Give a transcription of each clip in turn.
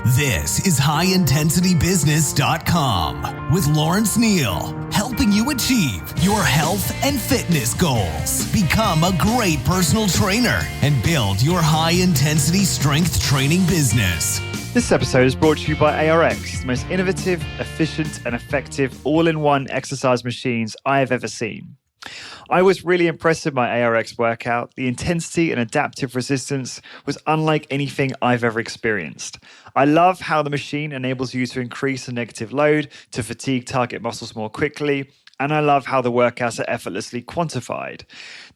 This is HighIntensityBusiness.com with Lawrence Neal, helping you achieve your health and fitness goals. Become a great personal trainer and build your high-intensity strength training business. This episode is brought to you by ARX, the most innovative, efficient, and effective all-in-one exercise machines I have ever seen. I was really impressed with my ARX workout. The intensity and adaptive resistance was unlike anything I've ever experienced. I love how the machine enables you to increase the negative load to fatigue target muscles more quickly, and I love how the workouts are effortlessly quantified.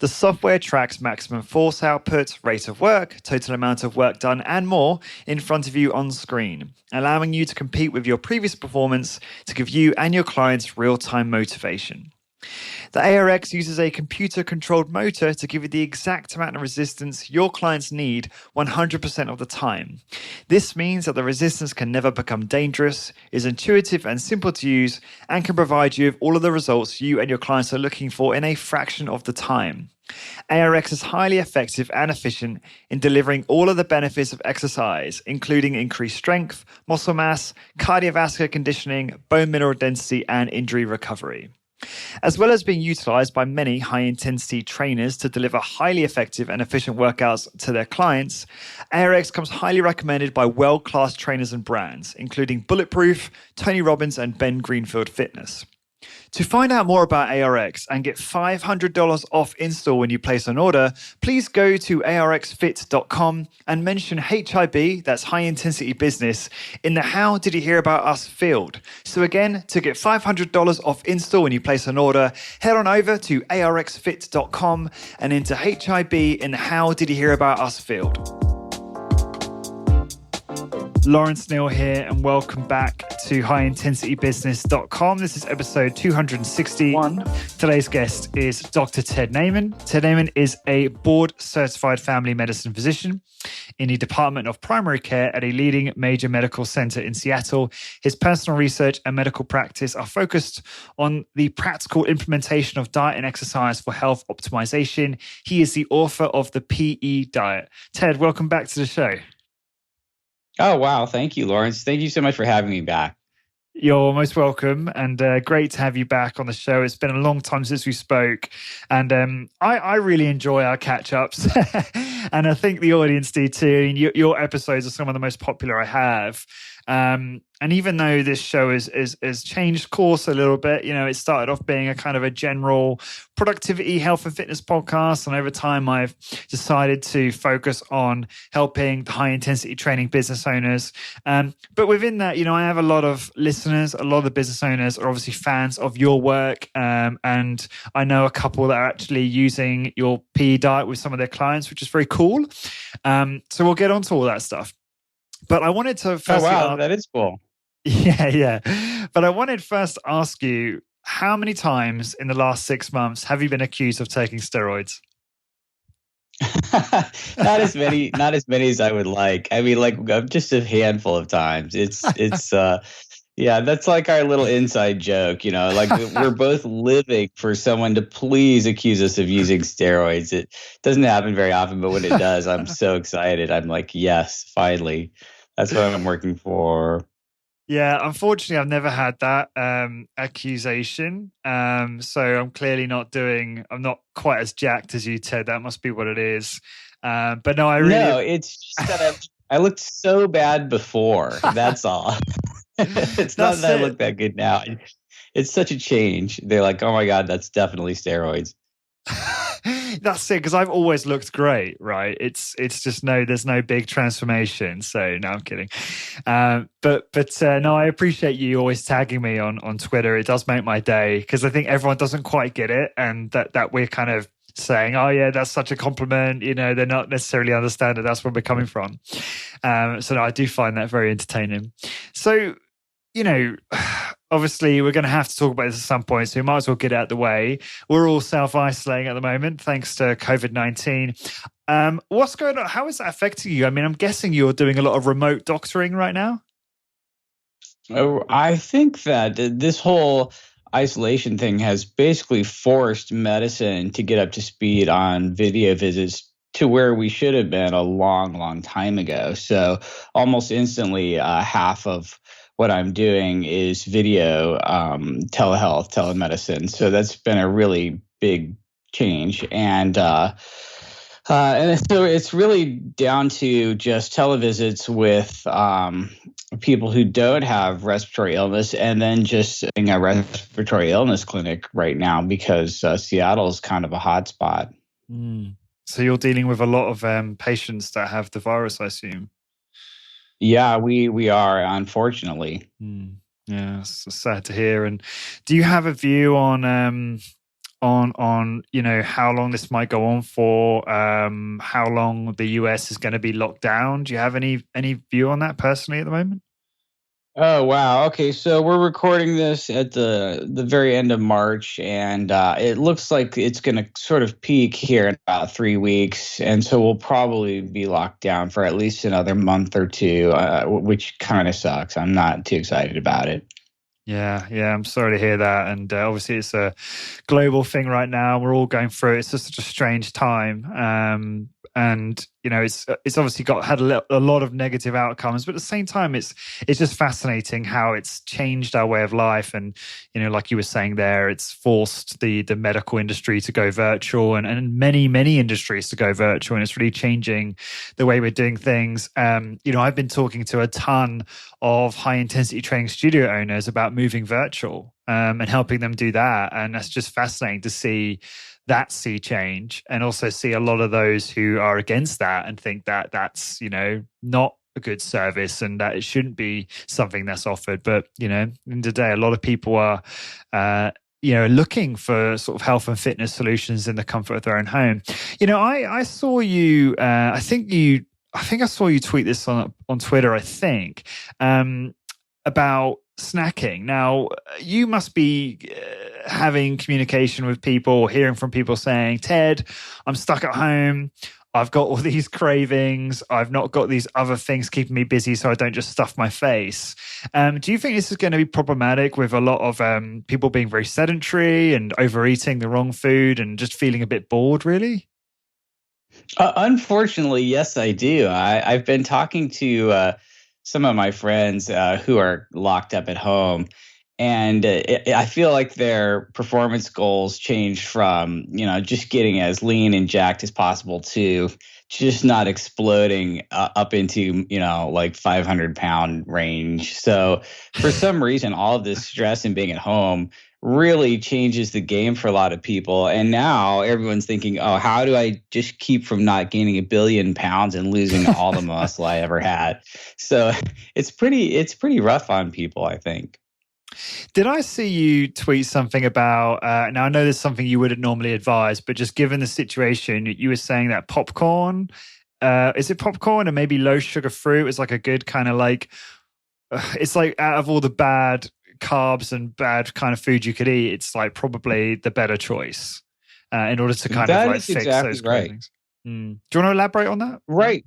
The software tracks maximum force output, rate of work, total amount of work done, and more in front of you on screen, allowing you to compete with your previous performance to give you and your clients real-time motivation. The ARX uses a computer-controlled motor to give you the exact amount of resistance your clients need 100% of the time. This means that the resistance can never become dangerous, is intuitive and simple to use, and can provide you with all of the results you and your clients are looking for in a fraction of the time. ARX is highly effective and efficient in delivering all of the benefits of exercise, including increased strength, muscle mass, cardiovascular conditioning, bone mineral density, and injury recovery. As well as being utilized by many high-intensity trainers to deliver highly effective and efficient workouts to their clients, ARX comes highly recommended by world-class trainers and brands, including Bulletproof, Tony Robbins, and Ben Greenfield Fitness. To find out more about ARX and get $500 off install when you place an order, please go to arxfit.com and mention HIB, that's High Intensity Business, in the How Did You Hear About Us field. So again, to get $500 off install when you place an order, head on over to arxfit.com and enter HIB in the How Did You Hear About Us field. Lawrence Neal here, and welcome back to HighIntensityBusiness.com. This is episode 261. Today's guest is Dr. Ted Naiman. Ted Naiman is a board-certified family medicine physician in the Department of Primary Care at a leading major medical center in Seattle. His personal research and medical practice are focused on the practical implementation of diet and exercise for health optimization. He is the author of the PE Diet. Ted, welcome back to the show. Oh, wow. Thank you, Lawrence. Thank you so much for having me back. You're most welcome, and great to have you back on the show. It's been a long time since we spoke, and I really enjoy our catch-ups, and I think the audience do too. And your episodes are some of the most popular I have. And even though this show is changed course a little bit, it started off being a kind of a general productivity, health and fitness podcast. And over time, I've decided to focus on helping the high intensity training business owners. But within that, I have a lot of listeners. A lot of the business owners are obviously fans of your work. And I know a couple that are actually using your PE diet with some of their clients, which is very cool. So we'll get on to all that stuff. But I wanted to first... Oh, wow, that is cool. Yeah. But I wanted first to ask you, how many times in the last 6 months have you been accused of taking steroids? Not as many as I would like. I mean, just a handful of times. Yeah, that's like our little inside joke, we're both living for someone to please accuse us of using steroids. It doesn't happen very often, but when it does, I'm so excited. I'm like, yes, finally. That's what I'm working for. Yeah, unfortunately, I've never had that accusation. So I'm clearly I'm not quite as jacked as you, Ted. That must be what it is. But no, No, it's just that I looked so bad before. That's all. It's not that I look that good now. It's such a change. They're like, oh my God, that's definitely steroids. That's it, because I've always looked great, right? It's just there's no big transformation. So no, I'm kidding. But no, I appreciate you always tagging me on Twitter. It does make my day, because I think everyone doesn't quite get it, and that we're kind of saying, oh yeah, that's such a compliment. They're not necessarily understand that that's where we're coming from. So no, I do find that very entertaining. So, obviously we're going to have to talk about this at some point, so we might as well get it out of the way. We're all self-isolating at the moment, thanks to COVID-19. What's going on? How is that affecting you? I mean, I'm guessing you're doing a lot of remote doctoring right now? Oh, I think that this whole isolation thing has basically forced medicine to get up to speed on video visits to where we should have been a long, long time ago. So almost instantly, half of what I'm doing is video, telehealth, telemedicine. So that's been a really big change. And so it's really down to just televisits with people who don't have respiratory illness, and then just in a respiratory illness clinic right now because Seattle is kind of a hot spot. Mm. So you're dealing with a lot of patients that have the virus, I assume. Yeah, we are, unfortunately. Mm. Yeah, it's sad to hear. And do you have a view on how long this might go on for, how long the US is going to be locked down? Do you have any view on that personally at the moment? Oh wow. Okay, so we're recording this at the very end of March, and it looks like it's going to sort of peak here in about 3 weeks, and so we'll probably be locked down for at least another month or two, which kind of sucks. I'm not too excited about it. Yeah, I'm sorry to hear that. And obviously, it's a global thing right now. We're all going through it. It's just such a strange time. And it's obviously had a lot of negative outcomes, but at the same time, it's just fascinating how it's changed our way of life. And like you were saying there, it's forced the medical industry to go virtual, and many industries to go virtual, and it's really changing the way we're doing things. I've been talking to a ton of high intensity training studio owners about moving virtual, and helping them do that, and that's just fascinating to see that sea change, and also see a lot of those who are against that and think that that's not a good service and that it shouldn't be something that's offered. But in the day, a lot of people are looking for sort of health and fitness solutions in the comfort of their own home. I saw you, I think I saw you tweet this on Twitter, I think, about snacking. Now, you must be having communication with people, hearing from people saying, Ted, I'm stuck at home. I've got all these cravings. I've not got these other things keeping me busy, so I don't just stuff my face. Do you think this is going to be problematic with a lot of people being very sedentary and overeating the wrong food and just feeling a bit bored, really? Unfortunately, yes, I do. I've been talking to some of my friends who are locked up at home, and I feel like their performance goals changed from just getting as lean and jacked as possible to just not exploding up into like 500-pound range. So for some reason, all of this stress and being at home really changes the game for a lot of people. And now everyone's thinking, oh, how do I just keep from not gaining 1 billion pounds and losing all the muscle I ever had? So it's pretty rough on people, I think. Did I see you tweet something about, now I know there's something you wouldn't normally advise, but just given the situation, you were saying that popcorn, is it popcorn and maybe low sugar fruit is like a good kind of like, it's like out of all the bad carbs and bad kind of food you could eat, it's like probably the better choice in order to kind of like fix exactly those cravings. Right. Do you want to elaborate on that? Right.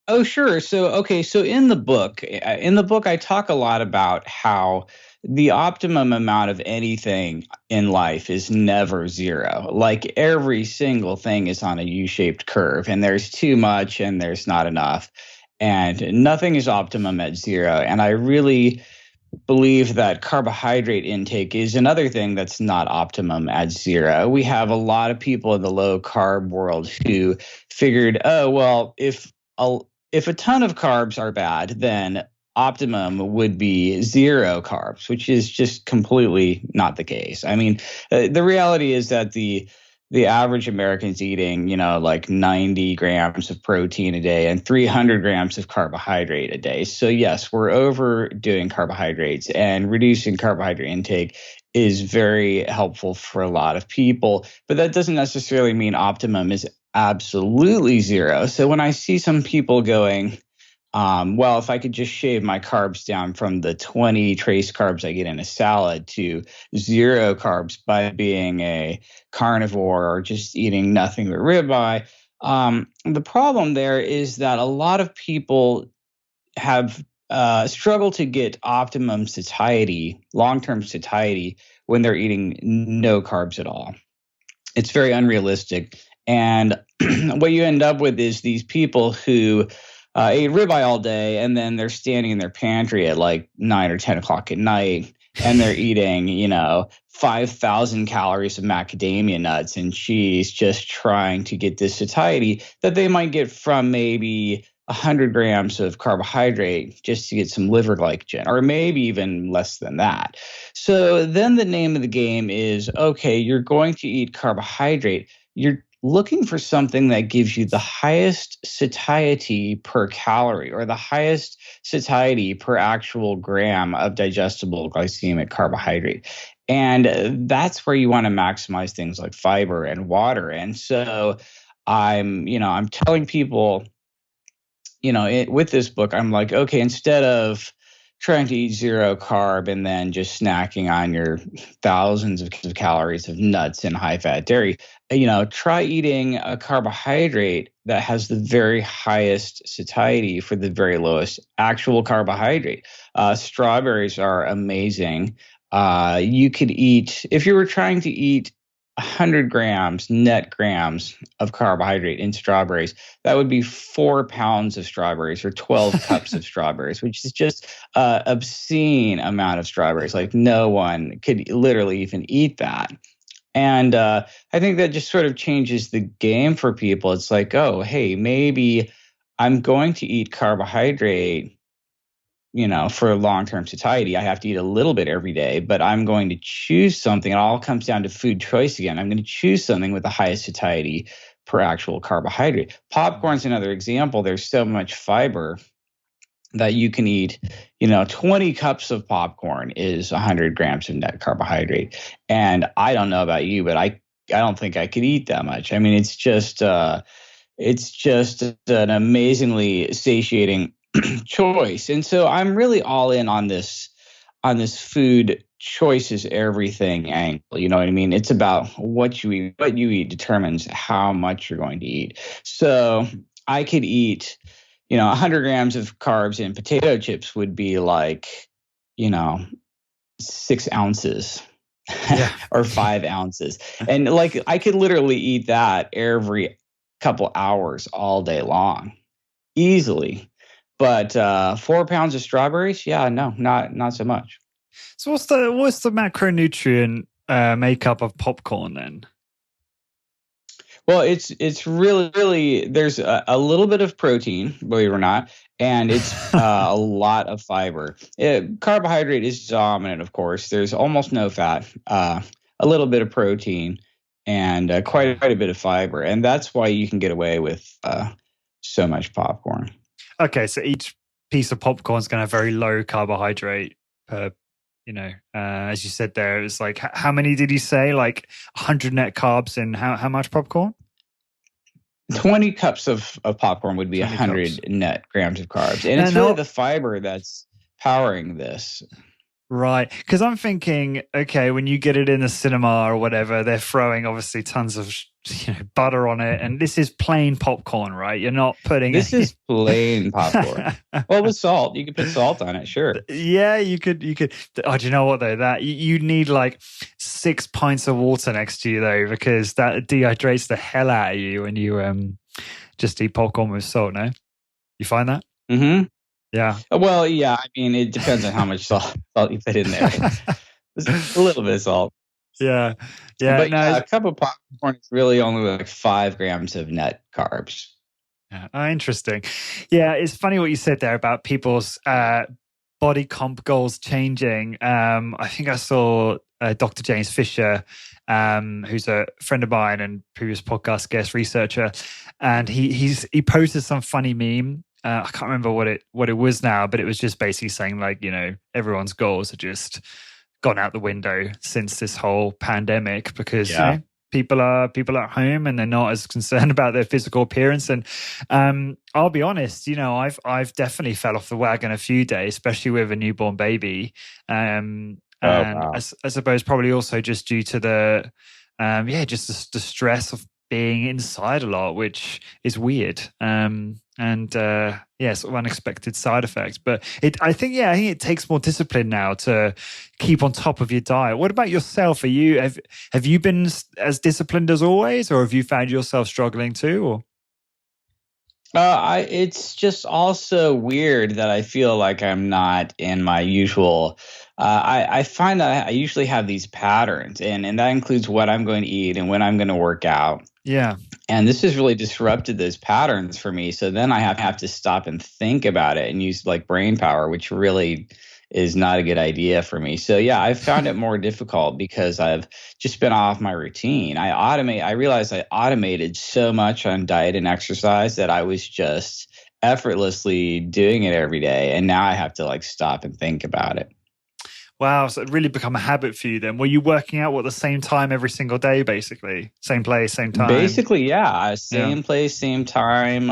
Oh, sure. So in the book, I talk a lot about how the optimum amount of anything in life is never zero. Like every single thing is on a U-shaped curve, and there's too much and there's not enough, and nothing is optimum at zero. And I really believe that carbohydrate intake is another thing that's not optimum at zero. We have a lot of people in the low carb world who figured, oh, well, if a ton of carbs are bad, then optimum would be zero carbs, which is just completely not the case. I mean, the reality is that the average American's eating, like 90 grams of protein a day and 300 grams of carbohydrate a day. So yes, we're overdoing carbohydrates, and reducing carbohydrate intake is very helpful for a lot of people, but that doesn't necessarily mean optimum is absolutely zero. So when I see some people going, well, if I could just shave my carbs down from the 20 trace carbs I get in a salad to zero carbs by being a carnivore or just eating nothing but ribeye, the problem there is that a lot of people have struggled to get optimum satiety, long-term satiety, when they're eating no carbs at all. It's very unrealistic. And what you end up with is these people who ate ribeye all day, and then they're standing in their pantry at like 9 or 10 o'clock at night, and they're eating, 5,000 calories of macadamia nuts and cheese, just trying to get this satiety that they might get from maybe 100 grams of carbohydrate just to get some liver glycogen, or maybe even less than that. So then the name of the game is, okay, you're going to eat carbohydrate. You're looking for something that gives you the highest satiety per calorie, or the highest satiety per actual gram of digestible glycemic carbohydrate. And that's where you want to maximize things like fiber and water. And so I'm telling people, with this book, I'm like, okay, instead of trying to eat zero carb and then just snacking on your thousands of calories of nuts and high fat dairy, try eating a carbohydrate that has the very highest satiety for the very lowest actual carbohydrate. Strawberries are amazing. You could eat, if you were trying to eat 100 net grams of carbohydrate in strawberries, that would be 4 pounds of strawberries, or 12 cups of strawberries, which is just an obscene amount of strawberries. Like, no one could literally even eat that. And I think that just sort of changes the game for people. It's like, oh, hey, maybe I'm going to eat carbohydrate, for long-term satiety. I have to eat a little bit every day, but I'm going to choose something. It all comes down to food choice again. I'm going to choose something with the highest satiety per actual carbohydrate. Popcorn's another example. There's so much fiber that you can eat, 20 cups of popcorn is 100 grams of net carbohydrate. And I don't know about you, but I don't think I could eat that much. I mean, it's just an amazingly satiating choice. And so I'm really all in on this food choices everything angle. You know what I mean? It's about what you eat. What you eat determines how much you're going to eat. So I could eat, 100 grams of carbs in potato chips would be like, 6 ounces. Or 5 ounces. And like, I could literally eat that every couple hours all day long, easily. But 4 pounds of strawberries, yeah, no, not so much. So what's the macronutrient makeup of popcorn then? Well, it's really there's a little bit of protein, believe it or not, and it's a lot of fiber. Carbohydrate is dominant, of course. There's almost no fat, a little bit of protein, and quite a bit of fiber, and that's why you can get away with so much popcorn. Okay, so each piece of popcorn is going to have very low carbohydrate per, as you said there, it's like, how many did you say? Like 100 net carbs and how much popcorn? 20 cups of popcorn would be 100 net grams of carbs. And it's really the fiber that's powering this. Right. Because I'm thinking, okay, when you get it in the cinema or whatever, they're throwing obviously tons of butter on it. And this is plain popcorn, right? You're not putting... This is plain popcorn. Well, with salt. You could put salt on it, sure. Yeah, you could. Oh, do you know what, though? That you need like 6 pints of water next to you, though, because that dehydrates the hell out of you when you just eat popcorn with salt, no? You find that? Mm-hmm. Yeah. Well, yeah. I mean, it depends on how much salt you put in there. There's a little bit of salt. Yeah. But a cup of popcorn is really only like 5 grams of net carbs. Yeah. Oh, interesting. Yeah, it's funny what you said there about people's body comp goals changing. I think I saw Dr. James Fisher, who's a friend of mine and previous podcast guest researcher, and he posted some funny meme. I can't remember what it was now, but it was just basically saying like, everyone's goals are just gone out the window since this whole pandemic because people are at home and they're not as concerned about their physical appearance. And I'll be honest, I've definitely fell off the wagon a few days, especially with a newborn baby. And I suppose probably also just due to the just the stress of being inside a lot, which is weird. Yeah, sort of unexpected side effects. But I think it takes more discipline now to keep on top of your diet. What about yourself? Have you been as disciplined as always, or have you found yourself struggling too? Or? It's just also weird that I feel like I'm not in my usual. I find that I usually have these patterns, and that includes what I'm going to eat and when I'm going to work out. Yeah. And this has really disrupted those patterns for me. So then I have to stop and think about it and use like brain power, which really is not a good idea for me. So yeah, I've found it more difficult because I've just been off my routine. I realized I automated so much on diet and exercise that I was just effortlessly doing it every day. And now I have to like stop and think about it. Wow, so it really become a habit for you then. Were you working out at the same time every single day, basically? Same place, same time? Basically, yeah. Same place, same time,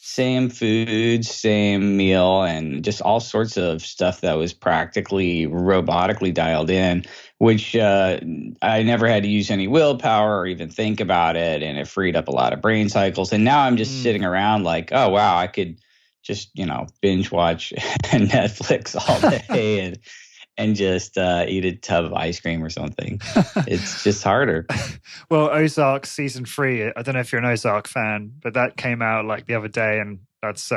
same food, same meal, and just all sorts of stuff that was practically robotically dialed in, which I never had to use any willpower or even think about it, and it freed up a lot of brain cycles. And now I'm just sitting around like, oh, wow, I could just, binge watch Netflix all day and just eat a tub of ice cream or something. It's just harder. Well, Ozark season 3, I don't know if you're an Ozark fan, but that came out like the other day, and that's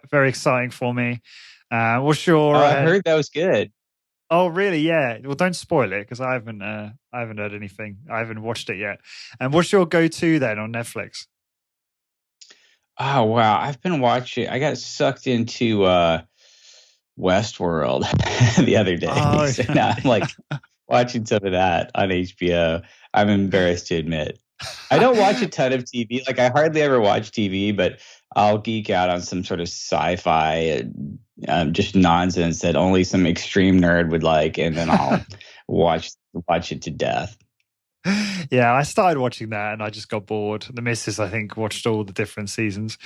very exciting for me. What's your? I heard that was good. Oh, really? Yeah. Well, don't spoil it because I haven't heard anything. I haven't watched it yet. And what's your go-to then on Netflix? Oh wow, I've been watching. I got sucked into Westworld the other day. Oh, so now I'm like watching some of that on HBO. I'm embarrassed to admit. I don't watch a ton of TV. Like I hardly ever watch TV, but I'll geek out on some sort of sci-fi, just nonsense that only some extreme nerd would like, and then I'll watch it to death. Yeah, I started watching that and I just got bored. The missus, I think, watched all the different seasons.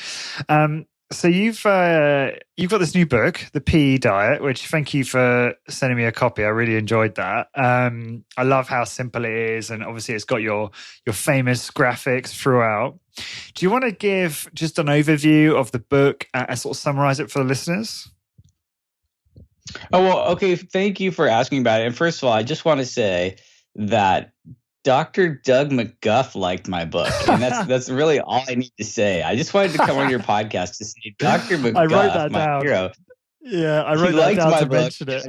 So you've got this new book, The PE Diet, which thank you for sending me a copy. I really enjoyed that. I love how simple it is, and obviously it's got your famous graphics throughout. Do you want to give just an overview of the book and sort of summarize it for the listeners? Oh, well, okay. Thank you for asking about it. And first of all, I just want to say that Dr. Doug McGuff liked my book, and that's really all I need to say. I just wanted to come on your podcast to say Dr. McGuff, I wrote that down. Hero. Yeah, I wrote that down to mention it.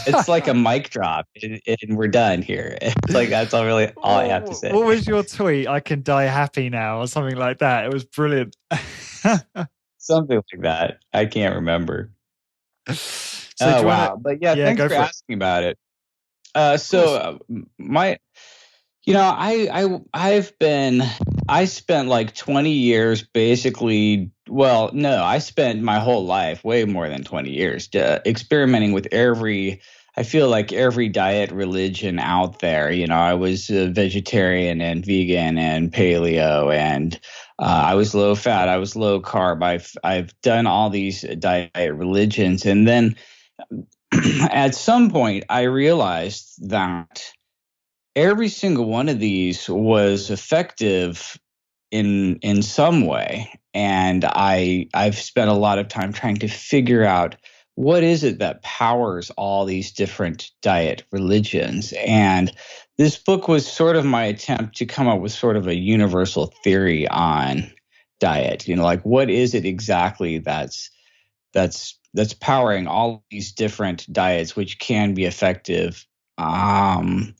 It's like a mic drop, and we're done here. It's like that's all I have to say. What was your tweet? I can die happy now, or something like that. It was brilliant. Something like that. I can't remember. So wow! But yeah, thanks for asking about it. I spent like 20 years basically. Well, no, I spent my whole life, way more than 20 years, experimenting with every diet religion out there. I was a vegetarian and vegan and paleo, and I was low fat. I was low carb. I've done all these diet religions, and then at some point, I realized that every single one of these was effective in some way, and I've spent a lot of time trying to figure out what is it that powers all these different diet religions. And this book was sort of my attempt to come up with sort of a universal theory on diet. Like what is it exactly that's powering all these different diets, which can be effective. And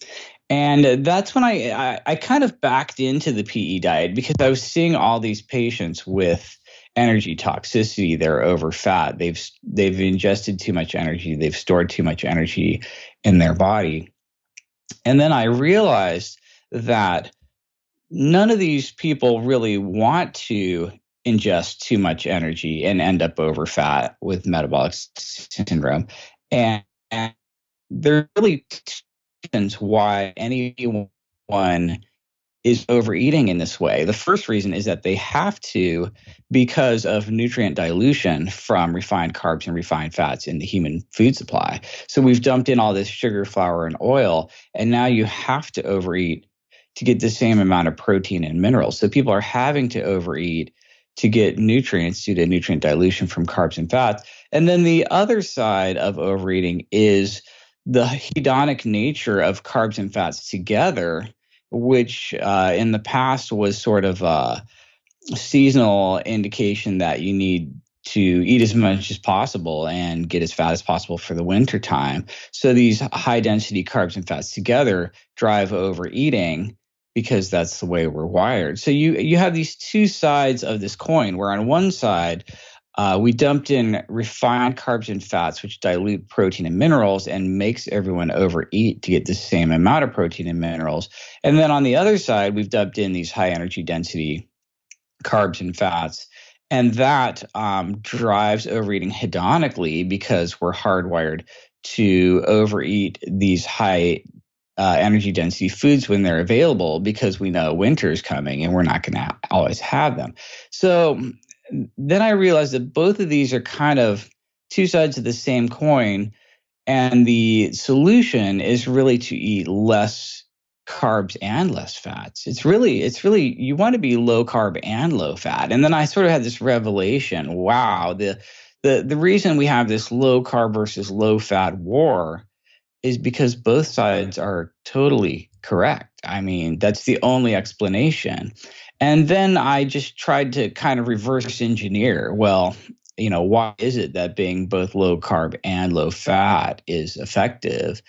that's when I kind of backed into the PE diet because I was seeing all these patients with energy toxicity. They're over fat. They've ingested too much energy. They've stored too much energy in their body. And then I realized that none of these people really want to ingest too much energy and end up over fat with metabolic syndrome. And there are really two reasons why anyone is overeating in this way. The first reason is that they have to because of nutrient dilution from refined carbs and refined fats in the human food supply. So we've dumped in all this sugar, flour, and oil, and now you have to overeat to get the same amount of protein and minerals. So people are having to overeat to get nutrients due to nutrient dilution from carbs and fats. And then the other side of overeating is the hedonic nature of carbs and fats together, which in the past was sort of a seasonal indication that you need to eat as much as possible and get as fat as possible for the winter time. So these high density carbs and fats together drive overeating because that's the way we're wired. So you have these two sides of this coin, where on one side, we dumped in refined carbs and fats, which dilute protein and minerals and makes everyone overeat to get the same amount of protein and minerals. And then on the other side, we've dumped in these high energy density carbs and fats. And that drives overeating hedonically because we're hardwired to overeat these high energy density foods when they're available, because we know winter is coming and we're not going to always have them. So then I realized that both of these are kind of two sides of the same coin. And the solution is really to eat less carbs and less fats. It's really, you want to be low carb and low fat. And then I sort of had this revelation. Wow, the reason we have this low carb versus low fat war is because both sides are totally correct. I mean, that's the only explanation. And then I just tried to kind of reverse engineer. Well, why is it that being both low carb and low fat is effective?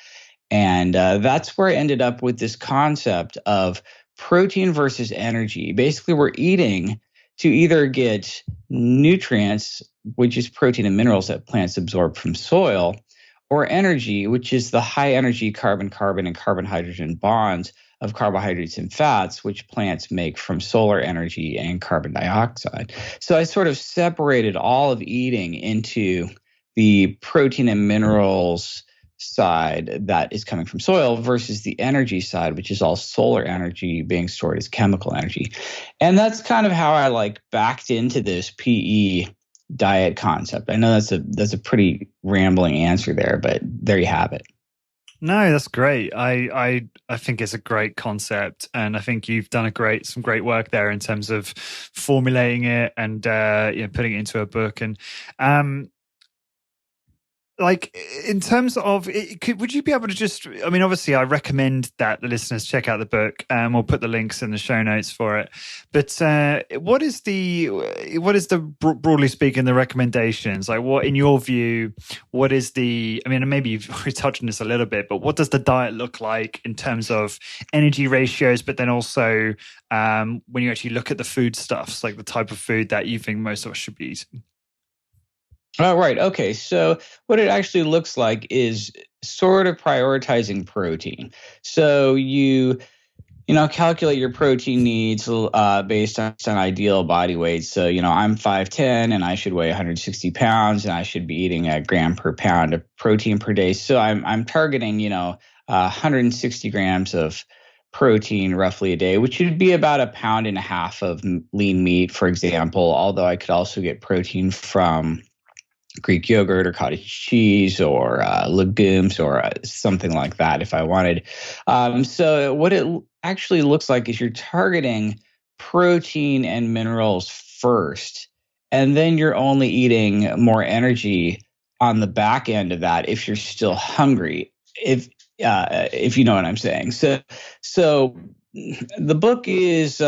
And that's where I ended up with this concept of protein versus energy. Basically, we're eating to either get nutrients, which is protein and minerals that plants absorb from soil, or energy, which is the high energy carbon-carbon and carbon-hydrogen bonds of carbohydrates and fats, which plants make from solar energy and carbon dioxide. So I sort of separated all of eating into the protein and minerals side that is coming from soil versus the energy side, which is all solar energy being stored as chemical energy. And that's kind of how I backed into this PE diet concept. I know that's a pretty rambling answer there, but there you have it. No, that's great. I think it's a great concept, and I think you've done some great work there in terms of formulating it and putting it into a book. And in terms of would you be able to just, I mean, obviously I recommend that the listeners check out the book, and we'll put the links in the show notes for it. But what is the broadly speaking, the recommendations? Like, what, in your view, what is the, I mean, maybe you've already touched on this a little bit, but what does the diet look like in terms of energy ratios, but then also when you actually look at the foodstuffs, like the type of food that you think most of us should be eating? Oh, right. Okay. So what it actually looks like is sort of prioritizing protein. So you calculate your protein needs based on ideal body weight. So, I'm 5'10" and I should weigh 160 pounds, and I should be eating a gram per pound of protein per day. So I'm targeting, 160 grams of protein roughly a day, which would be about 1.5 pounds of lean meat, for example, although I could also get protein from Greek yogurt or cottage cheese or legumes or something like that if I wanted. So what it actually looks like is you're targeting protein and minerals first, and then you're only eating more energy on the back end of that if you're still hungry, if you know what I'm saying. So the book is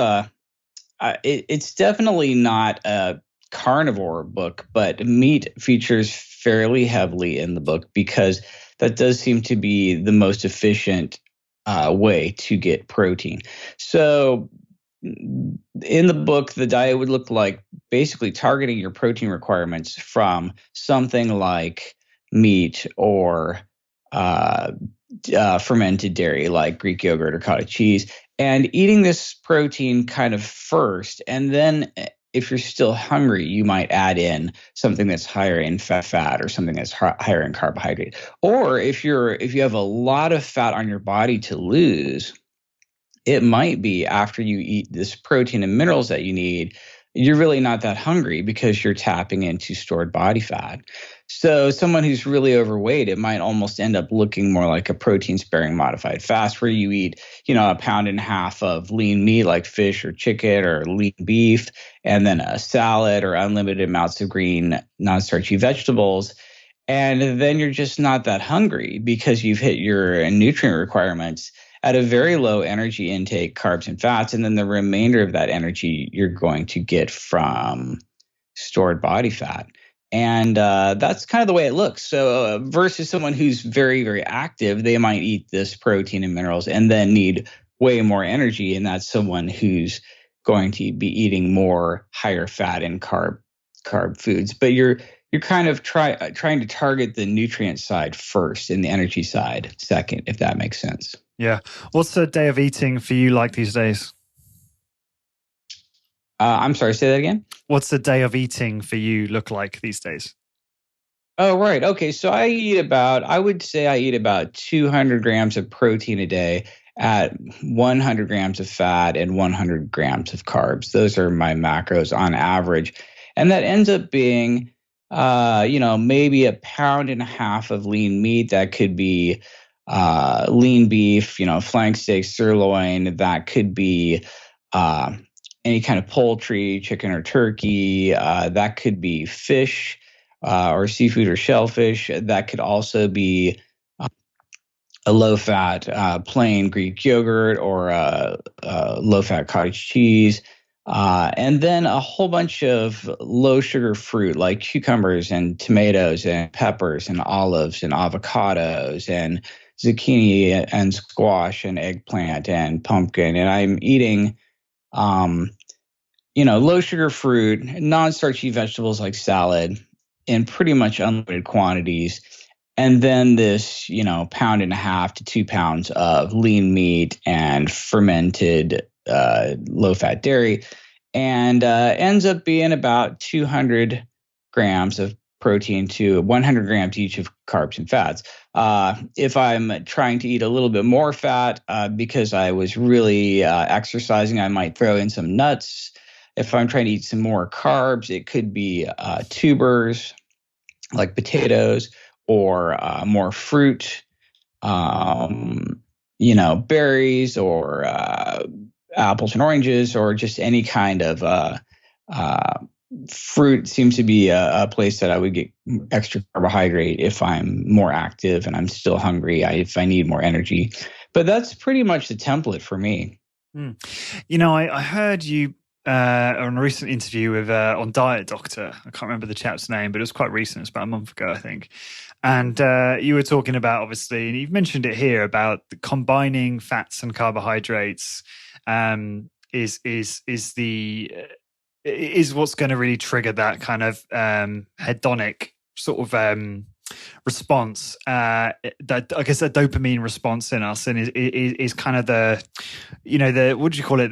it's definitely not a carnivore book, but meat features fairly heavily in the book because that does seem to be the most efficient way to get protein. So in the book, the diet would look like basically targeting your protein requirements from something like meat or fermented dairy like Greek yogurt or cottage cheese, and eating this protein kind of first, and then if you're still hungry, you might add in something that's higher in fat or something that's higher in carbohydrate. Or if you have a lot of fat on your body to lose, it might be after you eat this protein and minerals that you need, you're really not that hungry because you're tapping into stored body fat. So someone who's really overweight, it might almost end up looking more like a protein-sparing modified fast, where you eat, a pound and a half of lean meat like fish or chicken or lean beef, and then a salad or unlimited amounts of green, non-starchy vegetables. And then you're just not that hungry because you've hit your nutrient requirements at a very low energy intake, carbs and fats. And then the remainder of that energy you're going to get from stored body fat. And that's kind of the way it looks. So versus someone who's very, very active, they might eat this protein and minerals and then need way more energy. And that's someone who's going to be eating more higher fat and carb foods. But you're kind of trying to target the nutrient side first and the energy side second, if that makes sense. Yeah. What's a day of eating for you like these days? I'm sorry, say that again? What's the day of eating for you look like these days? Oh, right. Okay. So I would say I eat about 200 grams of protein a day at 100 grams of fat and 100 grams of carbs. Those are my macros on average. And that ends up being, maybe a pound and a half of lean meat. That could be lean beef, flank steak, sirloin. That could be any kind of poultry, chicken or turkey. That could be fish or seafood or shellfish. That could also be a low-fat plain Greek yogurt or low-fat cottage cheese. And then a whole bunch of low-sugar fruit like cucumbers and tomatoes and peppers and olives and avocados and zucchini and squash and eggplant and pumpkin. And I'm eating low sugar fruit, non-starchy vegetables like salad in pretty much unlimited quantities. And then this, pound and a half to 2 pounds of lean meat and fermented low-fat dairy, and ends up being about 200 grams of protein to 100 grams each of carbs and fats. If I'm trying to eat a little bit more fat because I was really exercising, I might throw in some nuts. If I'm trying to eat some more carbs, it could be tubers like potatoes or more fruit, berries or apples and oranges, or just any kind of fruit seems to be a place that I would get extra carbohydrate if I'm more active and I'm still hungry, if I need more energy. But that's pretty much the template for me. I heard you on a recent interview with on Diet Doctor. I can't remember the chap's name, but it was quite recent. It's about a month ago, I think. And you were talking about, obviously, and you've mentioned it here, about combining fats and carbohydrates is what's going to really trigger that kind of hedonic sort of response. That, I guess, a dopamine response in us, and is kind of the what do you call it,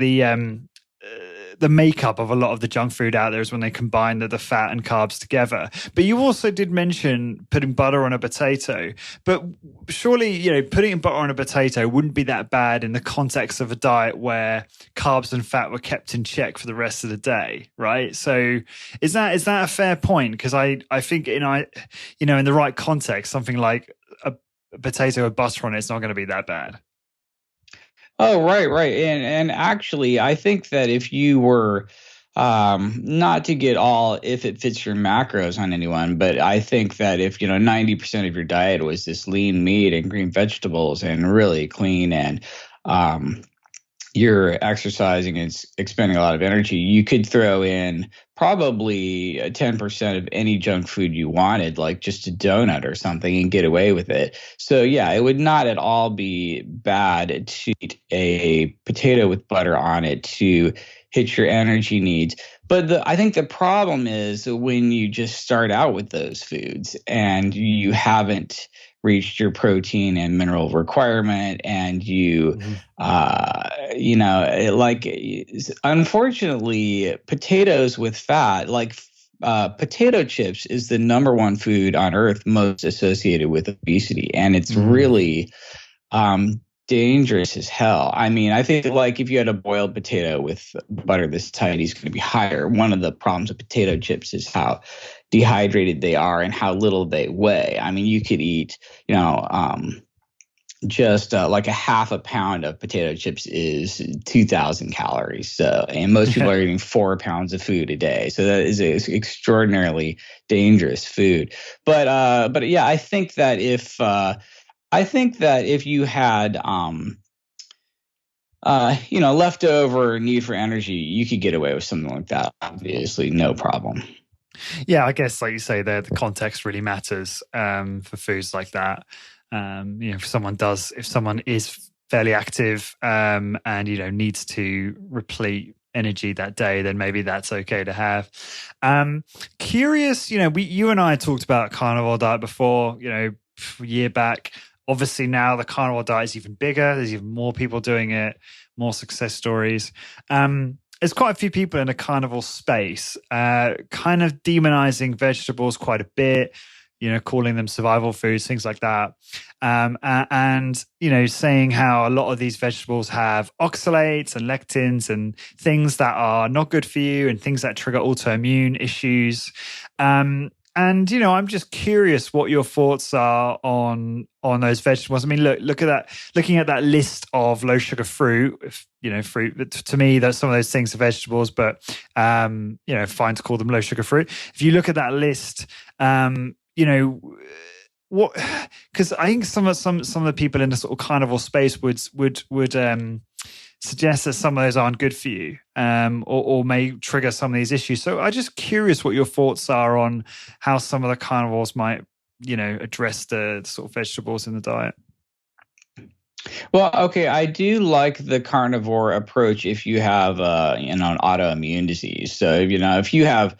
the makeup of a lot of the junk food out there is when they combine the fat and carbs together. But you also did mention putting butter on a potato. But surely, putting butter on a potato wouldn't be that bad in the context of a diet where carbs and fat were kept in check for the rest of the day, right? So is that a fair point? Because I think in the right context, something like a potato with butter on it's not going to be that bad. Oh, right. And actually, I think that if you were not to get all if it fits your macros on anyone, but I think that if 90% of your diet was this lean meat and green vegetables and really clean, and you're exercising and expending a lot of energy, you could throw in probably 10% of any junk food you wanted, like just a donut or something, and get away with it. So yeah, it would not at all be bad to eat a potato with butter on it to hit your energy needs. But I think the problem is when you just start out with those foods and you haven't reached your protein and mineral requirement, and you, unfortunately, potatoes with fat, like potato chips, is the number one food on earth most associated with obesity, and it's really dangerous as hell. I mean, I think like if you had a boiled potato with butter this tight, it's going to be higher. One of the problems with potato chips is how dehydrated they are and how little they weigh. I mean, you could eat, just like a half a pound of potato chips is 2,000 calories. So, and most people are eating 4 pounds of food a day. So that is extraordinarily dangerous food. But yeah, I think that if you had, leftover need for energy, you could get away with something like that. Obviously, no problem. Yeah, I guess like you say there, the context really matters for foods like that. If someone is fairly active and needs to replete energy that day, then maybe that's okay to have. Curious, you and I talked about carnivore diet before, a year back. Obviously now the carnivore diet is even bigger. There's even more people doing it, more success stories. There's quite a few people in the carnivore space, kind of demonizing vegetables quite a bit, calling them survival foods, things like that. And saying how a lot of these vegetables have oxalates and lectins and things that are not good for you and things that trigger autoimmune issues. And I'm just curious what your thoughts are on those vegetables. I mean, looking at that list of low sugar fruit. Fruit, to me, that some of those things are vegetables, but fine to call them low sugar fruit. If you look at that list, what? Because I think some of the people in the sort of carnivore space would suggest that some of those aren't good for you, or may trigger some of these issues. So I'm just curious what your thoughts are on how some of the carnivores might, address the sort of vegetables in the diet. Well, okay, I do like the carnivore approach if you have, an autoimmune disease. So, if you have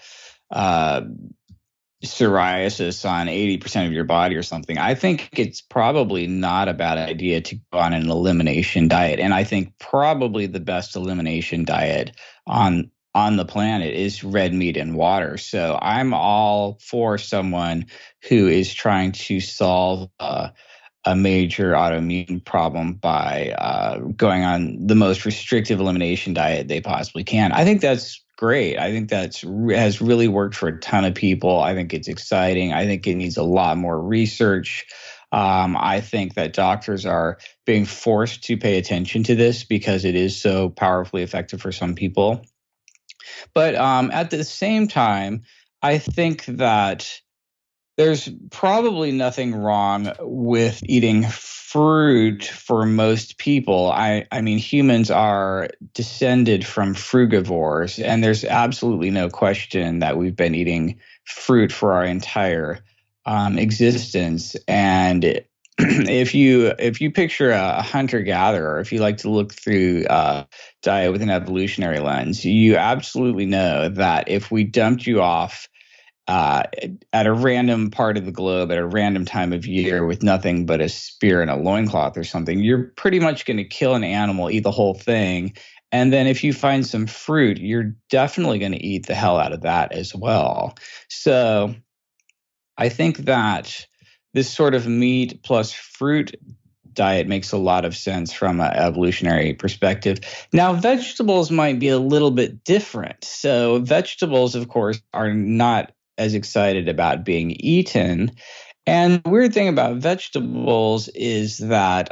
psoriasis on 80% of your body or something, I think it's probably not a bad idea to go on an elimination diet. And I think probably the best elimination diet on the planet is red meat and water. So I'm all for someone who is trying to solve a major autoimmune problem by going on the most restrictive elimination diet they possibly can. I think that's great. I think has really worked for a ton of people. I think it's exciting. I think it needs a lot more research. I think that doctors are being forced to pay attention to this because it is so powerfully effective for some people. But at the same time, I think that there's probably nothing wrong with eating fruit for most people. I mean, humans are descended from frugivores, and there's absolutely no question that we've been eating fruit for our entire existence. And if you picture a hunter-gatherer, if you like to look through diet with an evolutionary lens, you absolutely know that if we dumped you off at a random part of the globe at a random time of year with nothing but a spear and a loincloth or something, you're pretty much going to kill an animal, eat the whole thing. And then if you find some fruit, you're definitely going to eat the hell out of that as well. So I think that this sort of meat plus fruit diet makes a lot of sense from an evolutionary perspective. Now, vegetables might be a little bit different. So vegetables, of course, are not as excited about being eaten. And the weird thing about vegetables is that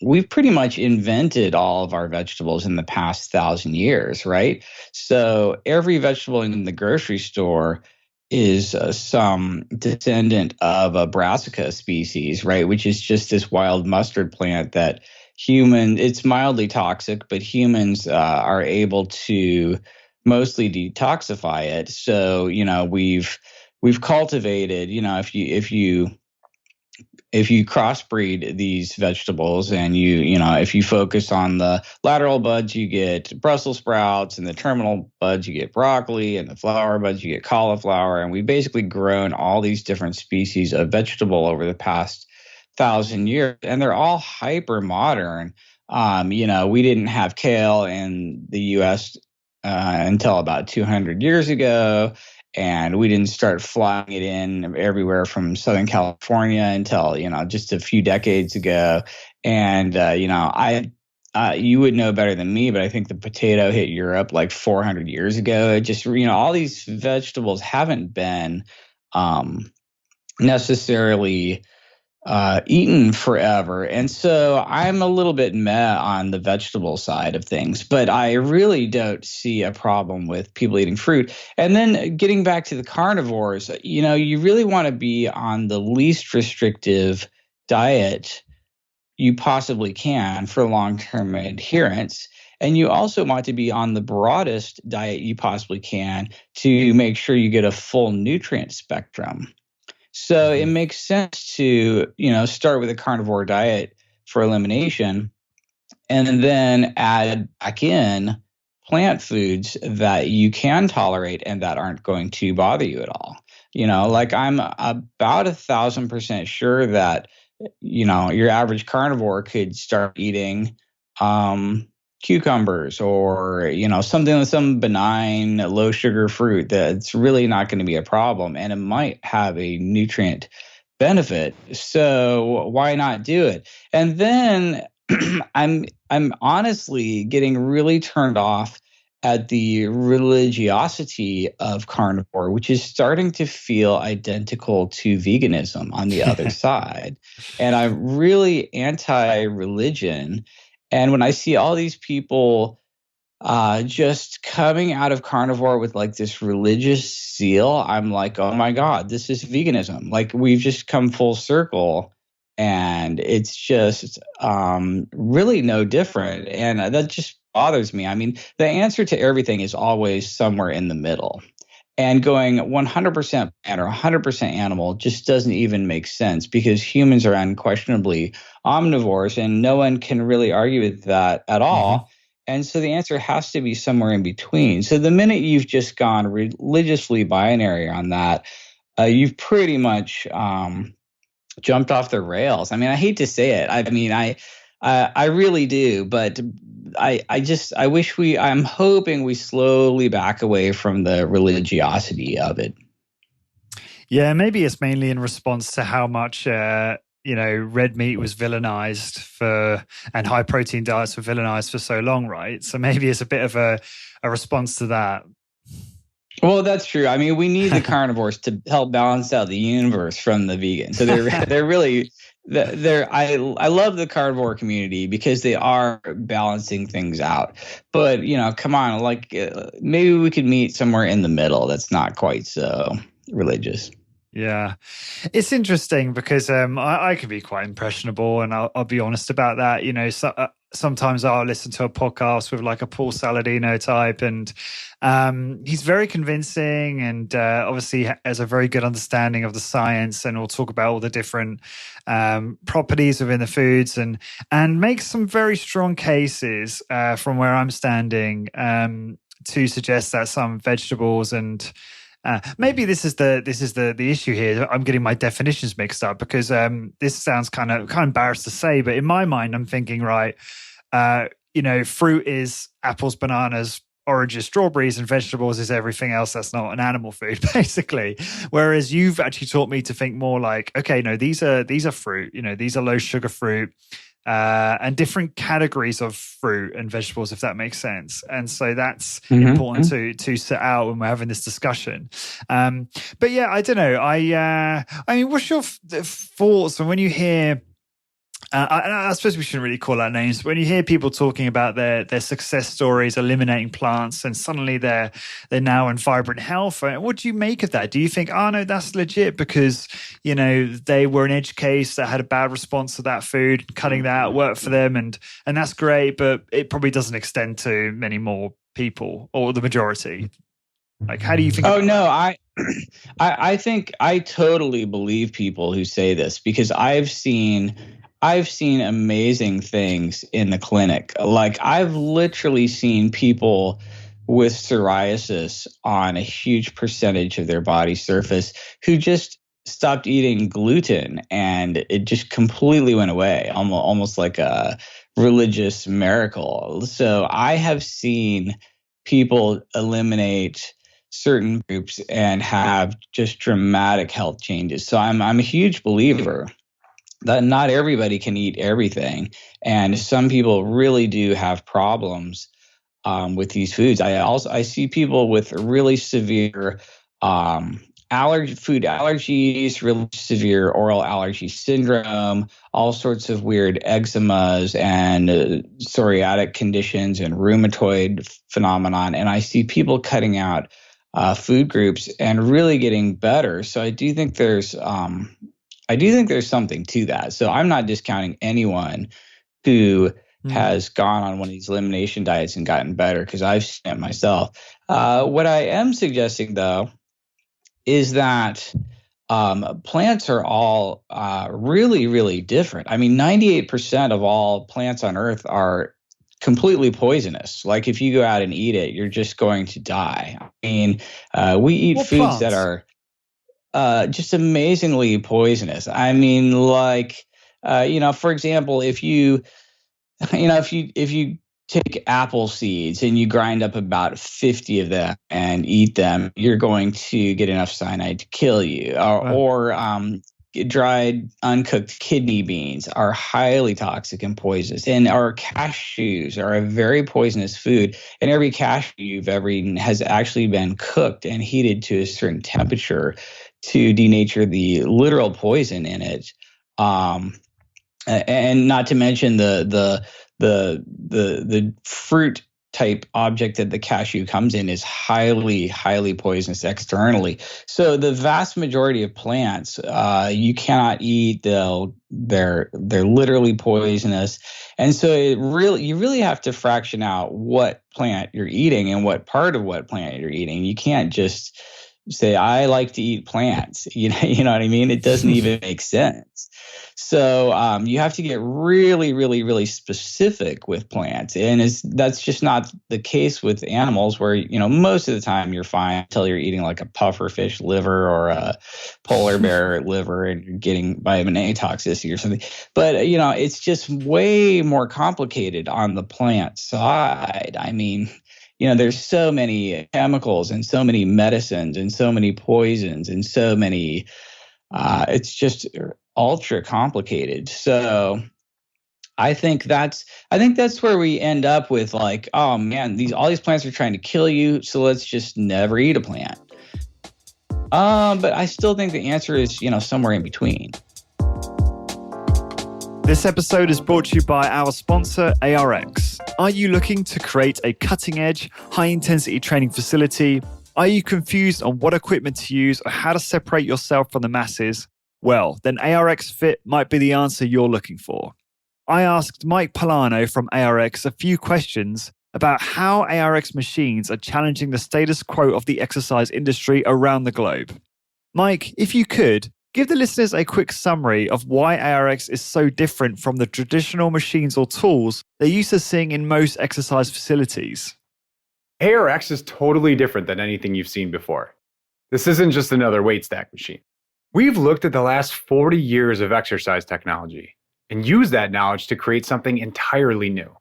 we've pretty much invented all of our vegetables in the past 1,000 years, right? So every vegetable in the grocery store is some descendant of a brassica species, right? Which is just this wild mustard plant that it's mildly toxic, but humans are able to mostly detoxify it. So, we've cultivated, if you crossbreed these vegetables and if you focus on the lateral buds, you get Brussels sprouts, and the terminal buds, you get broccoli, and the flower buds, you get cauliflower. And we've basically grown all these different species of vegetable over the past 1,000 years, and they're all hyper modern. We didn't have kale in the U.S. Until about 200 years ago. And we didn't start flying it in everywhere from Southern California until, just a few decades ago. And you would know better than me, but I think the potato hit Europe like 400 years ago. It just, all these vegetables haven't been necessarily eaten forever. And so I'm a little bit meh on the vegetable side of things, but I really don't see a problem with people eating fruit. And then getting back to the carnivores, you really want to be on the least restrictive diet you possibly can for long-term adherence. And you also want to be on the broadest diet you possibly can to make sure you get a full nutrient spectrum. So it makes sense to, start with a carnivore diet for elimination and then add back in plant foods that you can tolerate and that aren't going to bother you at all. Like I'm about 1,000% sure that your average carnivore could start eating cucumbers or some benign low sugar fruit that's really not going to be a problem, and it might have a nutrient benefit. So why not do it? And then I'm honestly getting really turned off at the religiosity of carnivore, which is starting to feel identical to veganism on the other side. And I'm really anti-religion. And when I see all these people just coming out of carnivore with like this religious zeal, I'm like, oh my God, this is veganism. Like we've just come full circle. And it's just really no different. And that just bothers me. I mean, the answer to everything is always somewhere in the middle. And going 100% plant or 100% animal just doesn't even make sense because humans are unquestionably omnivores and no one can really argue with that at all. Mm-hmm. And so the answer has to be somewhere in between. So the minute you've just gone religiously binary on that, you've pretty much jumped off the rails. I mean, I hate to say it. I mean, I really do, but I'm hoping we slowly back away from the religiosity of it. Yeah, maybe it's mainly in response to how much red meat was villainized and high protein diets were villainized for so long, right? So maybe it's a bit of a response to that. Well, that's true. I mean, we need the carnivores to help balance out the universe from the vegans. So they're really I love the carnivore community because they are balancing things out. But come on, like maybe we could meet somewhere in the middle. That's not quite so religious. Yeah, it's interesting because I can be quite impressionable, and I'll be honest about that. Sometimes I'll listen to a podcast with like a Paul Saladino type, and he's very convincing, and obviously has a very good understanding of the science, and we'll talk about all the different properties within the foods, and makes some very strong cases from where I'm standing to suggest that some vegetables and maybe this is the issue here. I'm getting my definitions mixed up because this sounds kind of embarrassed to say, but in my mind, I'm thinking, right, fruit is apples, bananas, oranges, strawberries, and vegetables is everything else that's not an animal food, basically. Whereas you've actually taught me to think more like, okay, no, these are fruit. These are low sugar fruit. And different categories of fruit and vegetables, if that makes sense. And so that's important to set out when we're having this discussion. But yeah, I don't know. I mean, what's your thoughts when you hear? I suppose we shouldn't really call out names, but when you hear people talking about their success stories, eliminating plants, and suddenly they're now in vibrant health, what do you make of that? Do you think, oh no, that's legit because they were an edge case that had a bad response to that food, cutting that out worked for them, and that's great, but it probably doesn't extend to many more people or the majority? Like, how do you think? Oh no, I think I totally believe people who say this because I've seen amazing things in the clinic. Like I've literally seen people with psoriasis on a huge percentage of their body surface who just stopped eating gluten and it just completely went away, almost like a religious miracle. So I have seen people eliminate certain groups and have just dramatic health changes. So I'm a huge believer that not everybody can eat everything. And some people really do have problems with these foods. I see people with really severe food allergies, really severe oral allergy syndrome, all sorts of weird eczemas and psoriatic conditions and rheumatoid phenomenon. And I see people cutting out food groups and really getting better. So I do think there's something to that. So I'm not discounting anyone who has gone on one of these elimination diets and gotten better, because I've seen it myself. What I am suggesting, though, is that plants are all really, really different. I mean, 98% of all plants on Earth are completely poisonous. Like if you go out and eat it, you're just going to die. I mean, we eat foods that are just amazingly poisonous. I mean, like, for example, if you take apple seeds and you grind up about 50 of them and eat them, you're going to get enough cyanide to kill you. Or dried, uncooked kidney beans are highly toxic and poisonous. And our cashews are a very poisonous food. And every cashew you've ever eaten has actually been cooked and heated to a certain temperature to denature the literal poison in it. And not to mention the fruit type object that the cashew comes in is highly, highly poisonous externally. So the vast majority of plants you cannot eat. They're literally poisonous. And so you really have to fraction out what plant you're eating and what part of what plant you're eating. You can't just say, I like to eat plants. You know what I mean? It doesn't even make sense. So you have to get really, really, really specific with plants. And that's just not the case with animals, where, most of the time you're fine until you're eating like a pufferfish liver or a polar bear liver and you're getting vitamin A toxicity or something. But, it's just way more complicated on the plant side. I mean, there's so many chemicals and so many medicines and so many poisons and so many, it's just ultra complicated. So I think that's where we end up with, like, oh man, all these plants are trying to kill you, so let's just never eat a plant. But I still think the answer is, somewhere in between. This episode is brought to you by our sponsor, ARX. Are you looking to create a cutting-edge, high-intensity training facility? Are you confused on what equipment to use or how to separate yourself from the masses? Well, then ARX Fit might be the answer you're looking for. I asked Mike Polano from ARX a few questions about how ARX machines are challenging the status quo of the exercise industry around the globe. Mike, if you could, give the listeners a quick summary of why ARX is so different from the traditional machines or tools they're used to seeing in most exercise facilities. ARX is totally different than anything you've seen before. This isn't just another weight stack machine. We've looked at the last 40 years of exercise technology and used that knowledge to create something entirely new.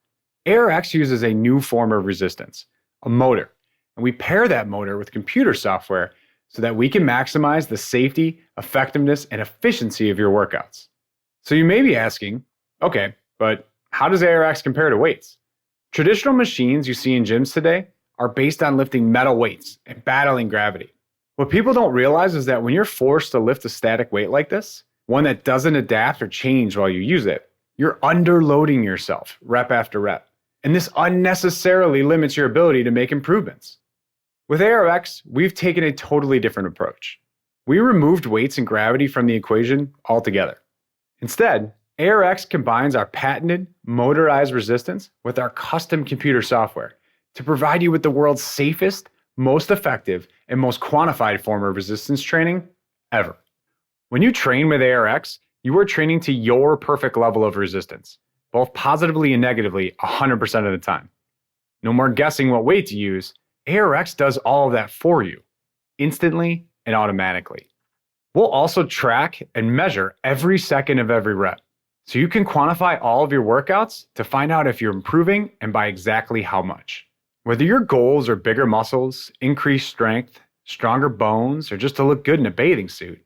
ARX uses a new form of resistance, a motor, and we pair that motor with computer software so that we can maximize the safety, effectiveness, and efficiency of your workouts. So you may be asking, okay, but how does ARX compare to weights? Traditional machines you see in gyms today are based on lifting metal weights and battling gravity. What people don't realize is that when you're forced to lift a static weight like this, one that doesn't adapt or change while you use it, you're underloading yourself rep after rep. And this unnecessarily limits your ability to make improvements. With ARX, we've taken a totally different approach. We removed weights and gravity from the equation altogether. Instead, ARX combines our patented motorized resistance with our custom computer software to provide you with the world's safest, most effective, and most quantified form of resistance training ever. When you train with ARX, you are training to your perfect level of resistance, both positively and negatively 100% of the time. No more guessing what weight to use. ARX does all of that for you, instantly and automatically. We'll also track and measure every second of every rep, so you can quantify all of your workouts to find out if you're improving and by exactly how much. Whether your goals are bigger muscles, increased strength, stronger bones, or just to look good in a bathing suit,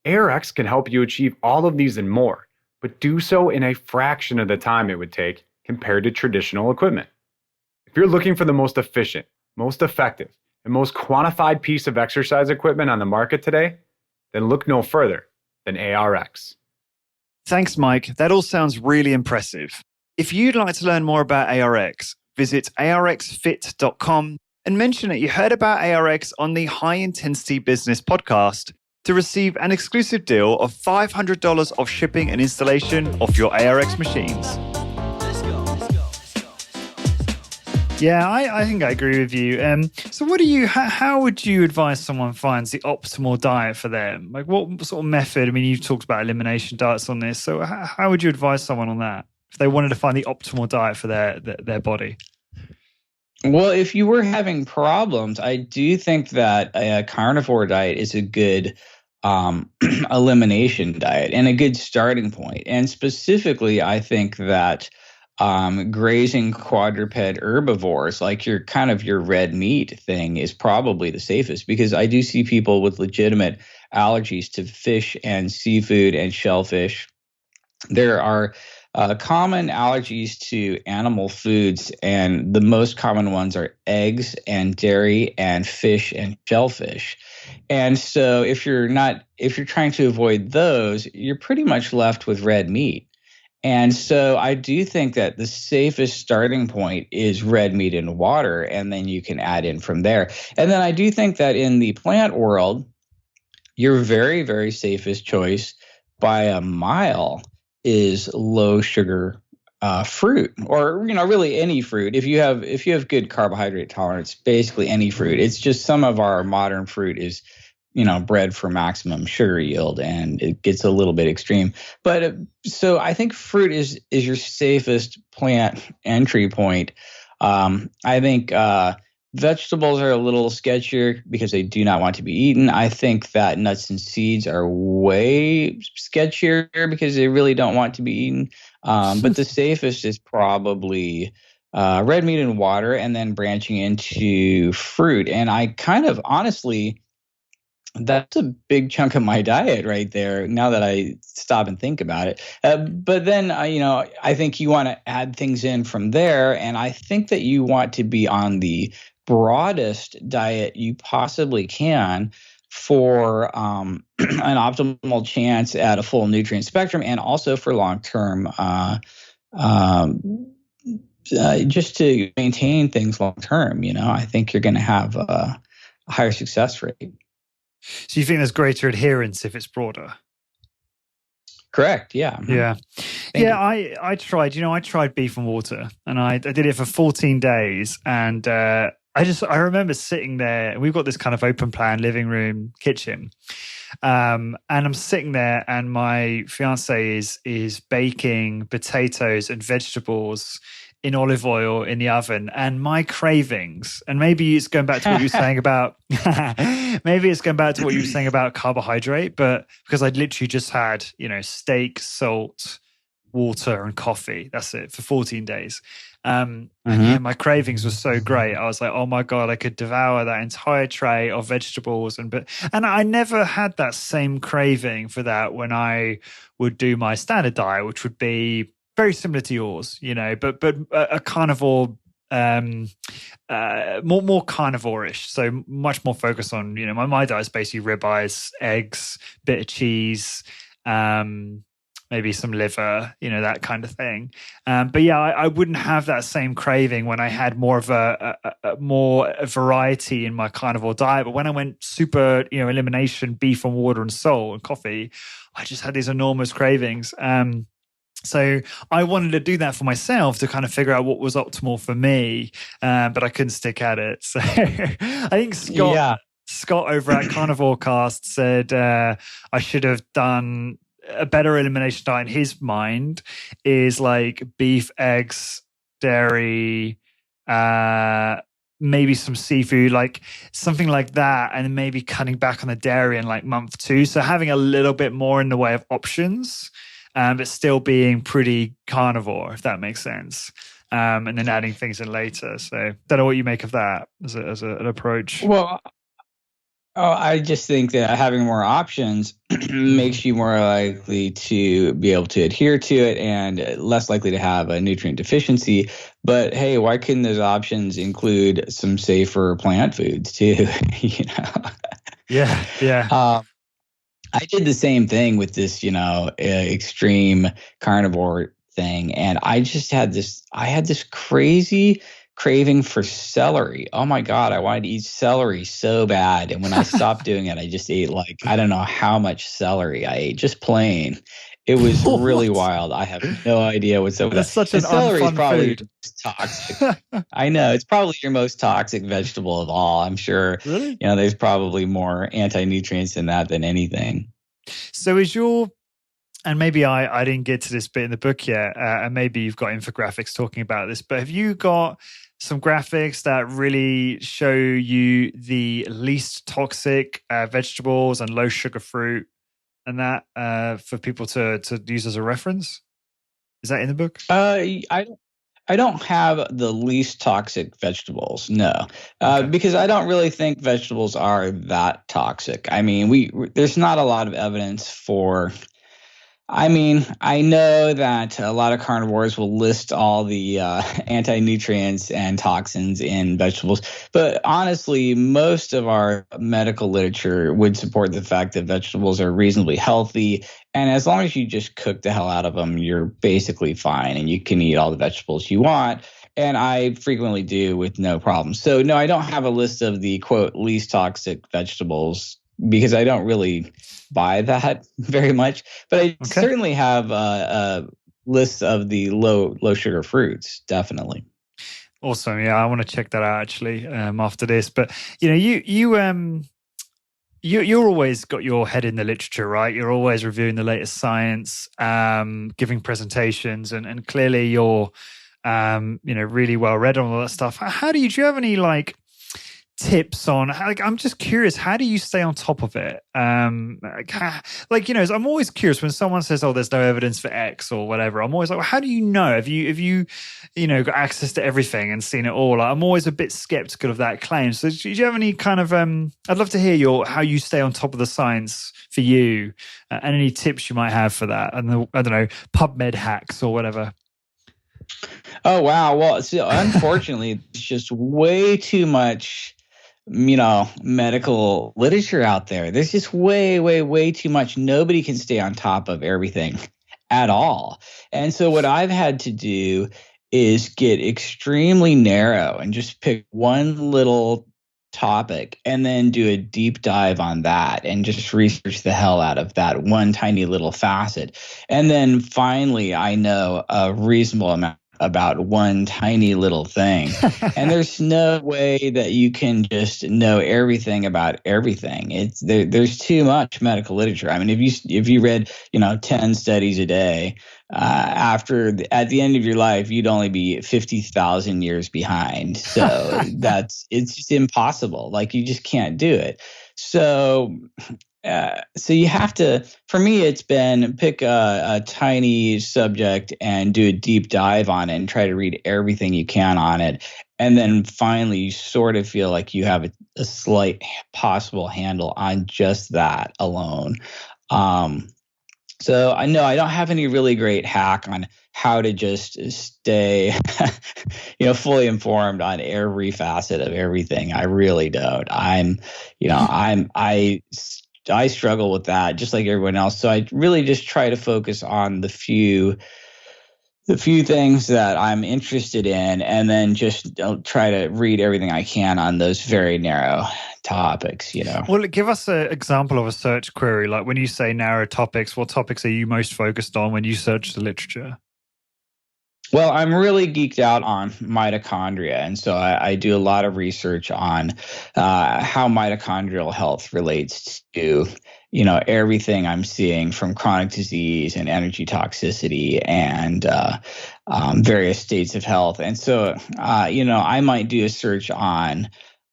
ARX can help you achieve all of these and more but do so in a fraction of the time it would take compared to traditional equipment. If you're looking for the most efficient, most effective, and most quantified piece of exercise equipment on the market today, then look no further than ARX. Thanks, Mike. That all sounds really impressive. If you'd like to learn more about ARX, visit arxfit.com and mention that you heard about ARX on the High Intensity Business podcast to receive an exclusive deal of $500 off shipping and installation of your ARX machines. Yeah, I think I agree with you. So how would you advise someone finds the optimal diet for them? Like what sort of method? I mean, you've talked about elimination diets on this. So how would you advise someone on that if they wanted to find the optimal diet for their body? Well, if you were having problems, I do think that a carnivore diet is a good elimination diet and a good starting point. And specifically, I think that grazing quadruped herbivores, like your red meat thing, is probably the safest, because I do see people with legitimate allergies to fish and seafood and shellfish. There are common allergies to animal foods, and the most common ones are eggs and dairy and fish and shellfish. And so if you're trying to avoid those, you're pretty much left with red meat. And so I do think that the safest starting point is red meat and water, and then you can add in from there. And then I do think that in the plant world, your very, very safest choice by a mile is low sugar fruit, or really any fruit. If you have good carbohydrate tolerance, basically any fruit. It's just some of our modern fruit is bred for maximum sugar yield, and it gets a little bit extreme. But so I think fruit is your safest plant entry point. I think vegetables are a little sketchier because they do not want to be eaten. I think that nuts and seeds are way sketchier because they really don't want to be eaten. But the safest is probably red meat and water, and then branching into fruit. And I kind of honestly, that's a big chunk of my diet right there, now that I stop and think about it. But then, I think you want to add things in from there. And I think that you want to be on the broadest diet you possibly can for an optimal chance at a full nutrient spectrum, and also for long-term, just to maintain things long-term. I think you're going to have a higher success rate. So you think there's greater adherence if it's broader? Correct. Yeah. Yeah. I tried beef and water, and I did it for 14 days. And I remember sitting there, and we've got this kind of open plan living room kitchen. And I'm sitting there, and my fiance is baking potatoes and vegetables in olive oil in the oven, and my cravings, and maybe it's going back to what you were saying about carbohydrate, but because I'd literally just had steak, salt, water, and coffee. That's it for 14 days. And my cravings were so great. I was like, oh my God, I could devour that entire tray of vegetables. And I never had that same craving for that when I would do my standard diet, which would be very similar to yours, but a carnivore, more carnivore-ish. So much more focused on, my diet is basically ribeyes, eggs, bit of cheese, maybe some liver, that kind of thing. But yeah, I wouldn't have that same craving when I had more of a more variety in my carnivore diet. But when I went super, elimination, beef and water and salt and coffee, I just had these enormous cravings. So I wanted to do that for myself to kind of figure out what was optimal for me, but I couldn't stick at it. So I think Scott over at Carnivore Cast said I should have done a better elimination diet in his mind is like beef, eggs, dairy, maybe some seafood, like something like that, and then maybe cutting back on the dairy in like month 2. So having a little bit more in the way of options, but still being pretty carnivore, if that makes sense. And then adding things in later. So don't know what you make of that as an approach. Well, Oh, I just think that having more options makes you more likely to be able to adhere to it and less likely to have a nutrient deficiency. But hey, why couldn't those options include some safer plant foods too? you know, Yeah, yeah. I did the same thing with this, extreme carnivore thing, and I had this crazy craving for celery. Oh my God, I wanted to eat celery so bad. And when I stopped doing it, I just ate like, I don't know how much celery I ate, just plain. It was really What? wild. I have no idea what's up with That's that. such And an celery is unfun probably your food. most toxic. I know it's probably your most toxic vegetable of all. I'm sure, Really? there's probably more anti-nutrients in that than anything. So is your, and maybe I didn't get to this bit in the book yet, and maybe you've got infographics talking about this, but have you got some graphics that really show you the least toxic vegetables and low sugar fruit and that for people to use as a reference? Is that in the book? I don't have the least toxic vegetables, no, Okay. because I don't really think vegetables are that toxic. I mean, there's not a lot of evidence for. I mean, I know that a lot of carnivores will list all the anti-nutrients and toxins in vegetables, but honestly, most of our medical literature would support the fact that vegetables are reasonably healthy, and as long as you just cook the hell out of them, you're basically fine, and you can eat all the vegetables you want. And I frequently do with no problem. So no, I don't have a list of the quote least toxic vegetables because I don't really buy that very much. But I Okay. certainly have a list of the low sugar fruits, definitely. Awesome. Yeah, I want to check that out actually after this. But you're always got your head in the literature, right? You're always reviewing the latest science, giving presentations, and clearly you're really well read on all that stuff. How do you have any like tips on I'm just curious, how do you stay on top of it? I'm always curious when someone says, oh, there's no evidence for X or whatever. I'm always like, well, how do you know? Have you got access to everything and seen it all? Like, I'm always a bit skeptical of that claim. So do you have any kind of I'd love to hear how you stay on top of the science for you, and any tips you might have for that, and I don't know, PubMed hacks or whatever. Oh wow. Well, so unfortunately, it's just way too much medical literature out there. There's just way too much. Nobody can stay on top of everything at all. And so what I've had to do is get extremely narrow and just pick one little topic and then do a deep dive on that and just research the hell out of that one tiny little facet. And then finally, I know a reasonable amount about one tiny little thing. And there's no way that you can just know everything about everything. There's too much medical literature. I mean, if you read 10 studies a day, at the end of your life, you'd only be 50,000 years behind. So it's just impossible. Like, you just can't do it. So you have to, for me, it's been pick a tiny subject and do a deep dive on it and try to read everything you can on it. And then finally, you sort of feel like you have a slight possible handle on just that alone. So I know I don't have any really great hack on how to just stay, fully informed on every facet of everything. I really don't. I struggle with that just like everyone else. So I really just try to focus on the few things that I'm interested in, and then just try to read everything I can on those very narrow topics, Well, give us an example of a search query. Like, when you say narrow topics, what topics are you most focused on when you search the literature? Well, I'm really geeked out on mitochondria. And so I do a lot of research on how mitochondrial health relates to, everything I'm seeing from chronic disease and energy toxicity and various states of health. And so, I might do a search on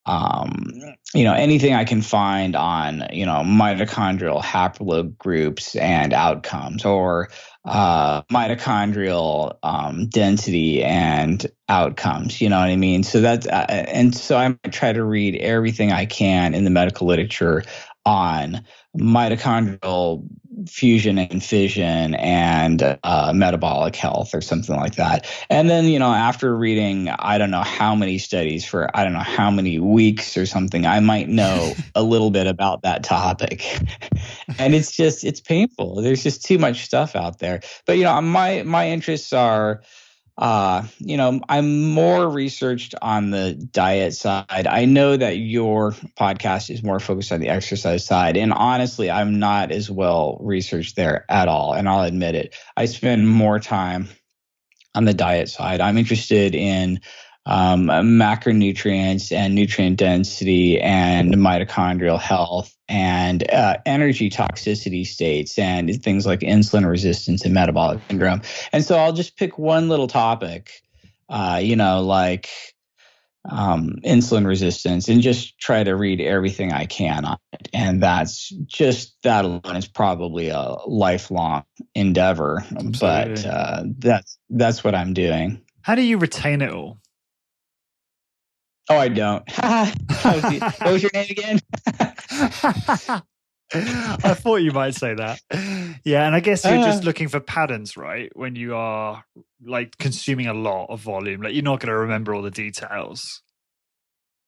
anything I can find on, mitochondrial haplogroups and outcomes, or mitochondrial density and outcomes. You know what I mean? So and so I try to read everything I can in the medical literature on mitochondrial fusion and fission and metabolic health or something like that. And then, after reading, I don't know how many studies for I don't know how many weeks or something, I might know a little bit about that topic. And it's painful. There's just too much stuff out there. But, my interests are, I'm more researched on the diet side. I know that your podcast is more focused on the exercise side. And honestly, I'm not as well researched there at all. And I'll admit it. I spend more time on the diet side. I'm interested in macronutrients and nutrient density and mitochondrial health and energy toxicity states and things like insulin resistance and metabolic syndrome. And so I'll just pick one little topic, like insulin resistance, and just try to read everything I can on it. And that alone is probably a lifelong endeavor. Absolutely. But that's what I'm doing. How do you retain it all? Oh, I don't. What was your name again? I thought you might say that. Yeah, and I guess you're just looking for patterns, right? When you are like consuming a lot of volume, like you're not going to remember all the details.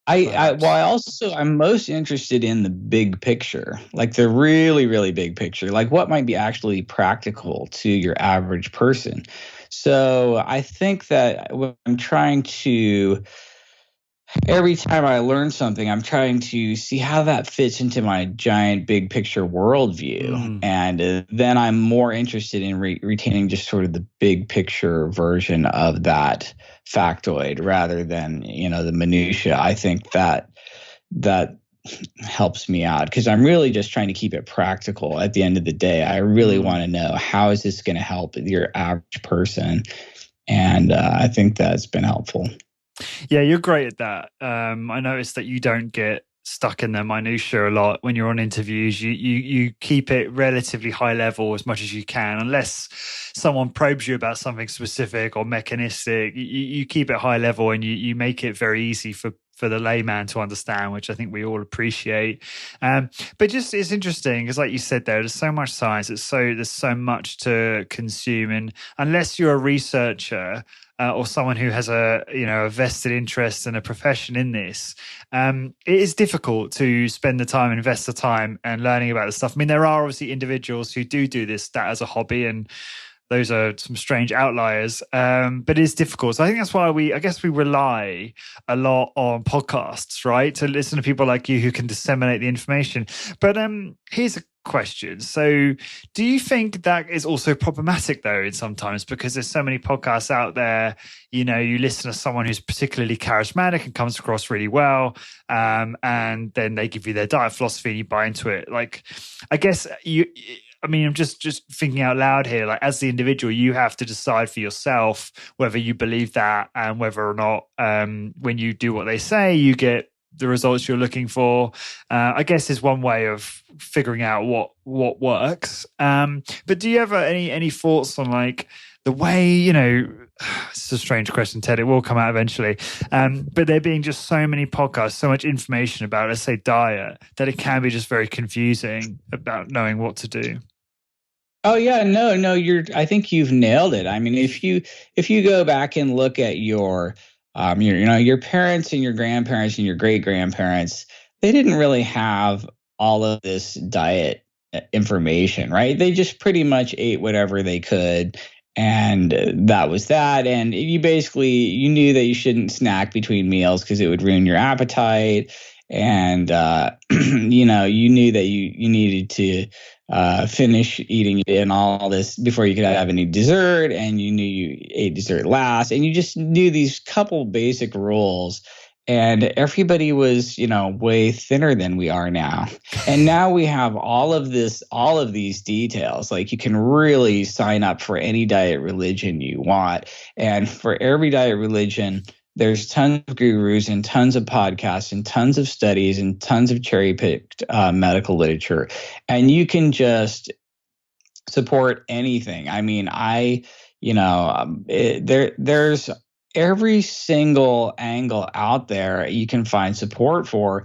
I'm most interested in the big picture, like the really, really big picture, like what might be actually practical to your average person. So I think that when I'm trying to, every time I learn something, I'm trying to see how that fits into my giant big picture worldview. And then I'm more interested in retaining just sort of the big picture version of that factoid rather than, the minutia. I think that helps me out because I'm really just trying to keep it practical at the end of the day. I really want to know, how is this going to help your average person? And I think that's been helpful. Yeah, you're great at that. I noticed that you don't get stuck in the minutiae a lot when you're on interviews. You keep it relatively high level as much as you can, unless someone probes you about something specific or mechanistic. You keep it high level and you make it very easy for the layman to understand, which I think we all appreciate. But just it's interesting because, like you said, there's so much science. There's so much to consume, and unless you're a researcher or someone who has a vested interest and a profession in this, it is difficult to spend the time, invest the time, and learning about this stuff. I mean, there are obviously individuals who do that as a hobby, and those are some strange outliers, but it's difficult. So I think that's why we rely a lot on podcasts, right? To listen to people like you who can disseminate the information. But here's a question. So do you think that is also problematic though sometimes, because there's so many podcasts out there, you listen to someone who's particularly charismatic and comes across really well, and then they give you their diet philosophy and you buy into it. Like, I guess I'm just thinking out loud here. Like, as the individual, you have to decide for yourself whether you believe that and whether or not, when you do what they say, you get the results you're looking for. I guess is one way of figuring out what works. But do you have any thoughts on like the way, it's a strange question, Ted, it will come out eventually. But there being just so many podcasts, so much information about, let's say, diet, that it can be just very confusing about knowing what to do. Oh yeah, no, I think you've nailed it. I mean, if you go back and look at your parents and your grandparents and your great grandparents, they didn't really have all of this diet information, right? They just pretty much ate whatever they could. And that was that. And you knew that you shouldn't snack between meals because it would ruin your appetite. And, you knew that you needed to finish eating and all this before you could have any dessert. And you knew you ate dessert last. And you just knew these couple basic rules. And everybody was, way thinner than we are now. And now we have all of these details. Like, you can really sign up for any diet religion you want. And for every diet religion, There's tons of gurus and tons of podcasts and tons of studies and tons of cherry-picked medical literature. And you can just support anything. I mean, there's every single angle out there you can find support for.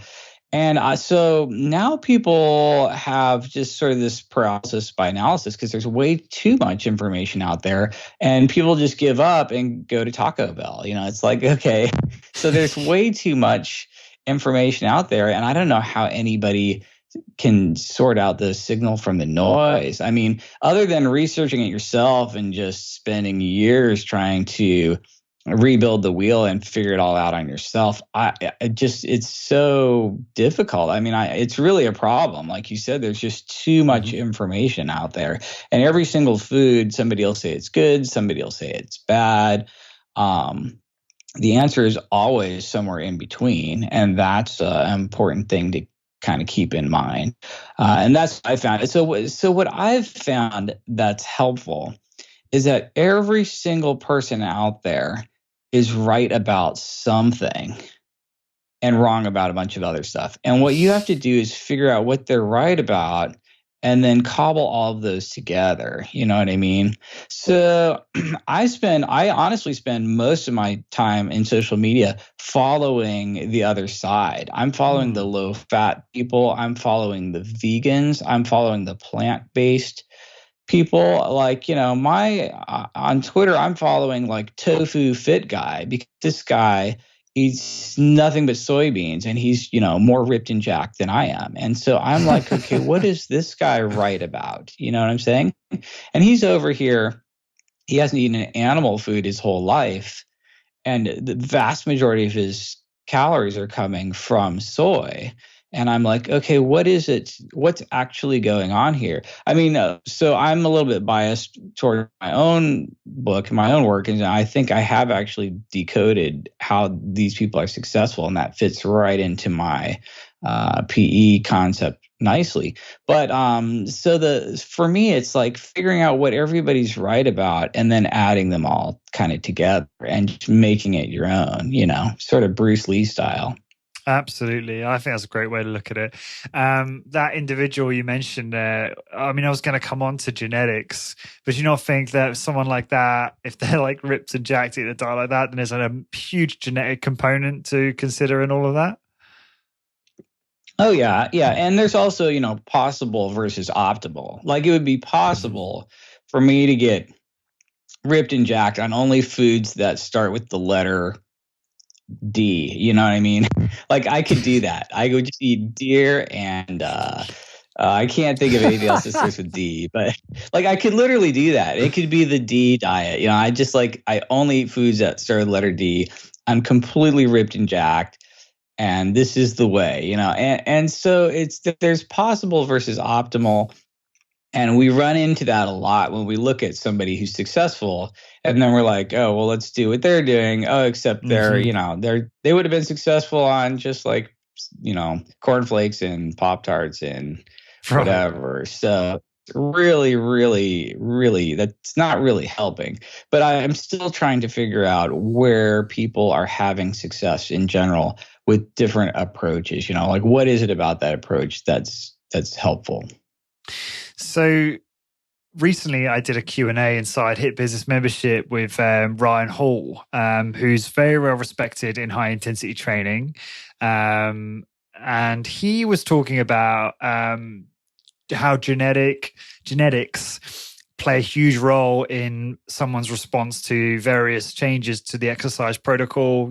And so now people have just sort of this paralysis by analysis because there's way too much information out there, and people just give up and go to Taco Bell. It's like, okay, so there's way too much information out there, and I don't know how anybody can sort out the signal from the noise. I mean, other than researching it yourself and just spending years trying to rebuild the wheel and figure it all out on yourself, it's so difficult. I mean, it's really a problem. Like you said, there's just too much information out there, and every single food, somebody will say it's good, somebody will say it's bad. The answer is always somewhere in between, and that's an important thing to kind of keep in mind. And that's what I found. So what I've found that's helpful is that every single person out there is right about something and wrong about a bunch of other stuff. And what you have to do is figure out what they're right about and then cobble all of those together. You know what I mean? So I honestly spend most of my time in social media following the other side. I'm following the low fat people. I'm following the vegans. I'm following the plant-based people. Like, on Twitter, I'm following like Tofu Fit Guy, because this guy eats nothing but soybeans, and he's, more ripped and jacked than I am. And so I'm like, okay, what is this guy right about? You know what I'm saying? And he's over here, he hasn't eaten animal food his whole life, and the vast majority of his calories are coming from soy. And I'm like, okay, what is it? What's actually going on here? I mean, so I'm a little bit biased toward my own book, my own work, and I think I have actually decoded how these people are successful, and that fits right into my PE concept nicely. But for me, it's like figuring out what everybody's right about and then adding them all kind of together and just making it your own, sort of Bruce Lee style. Absolutely. I think that's a great way to look at it. That individual you mentioned there, I mean, I was going to come on to genetics, but you not think that someone like that, if they're like ripped and jacked at the diet like that, then there's a huge genetic component to consider in all of that? Oh, yeah. Yeah. And there's also, possible versus optimal. Like, it would be possible for me to get ripped and jacked on only foods that start with the letter D, you know what I mean? Like, I could do that. I would just eat deer, and I can't think of anything else that starts with D, but like, I could literally do that. It could be the D diet. I only eat foods that start with letter D. I'm completely ripped and jacked, and this is the way, and so there's possible versus optimal. And we run into that a lot when we look at somebody who's successful, and then we're like, oh, well, let's do what they're doing. Oh, except they would have been successful on just like, cornflakes and Pop-Tarts and whatever. So really, really, really, that's not really helping. But I'm still trying to figure out where people are having success in general with different approaches. Like, what is it about that approach that's helpful? So recently I did a Q&A inside Hit Business Membership with Ryan Hall, who's very well respected in high intensity training. And he was talking about how genetics play a huge role in someone's response to various changes to the exercise protocol,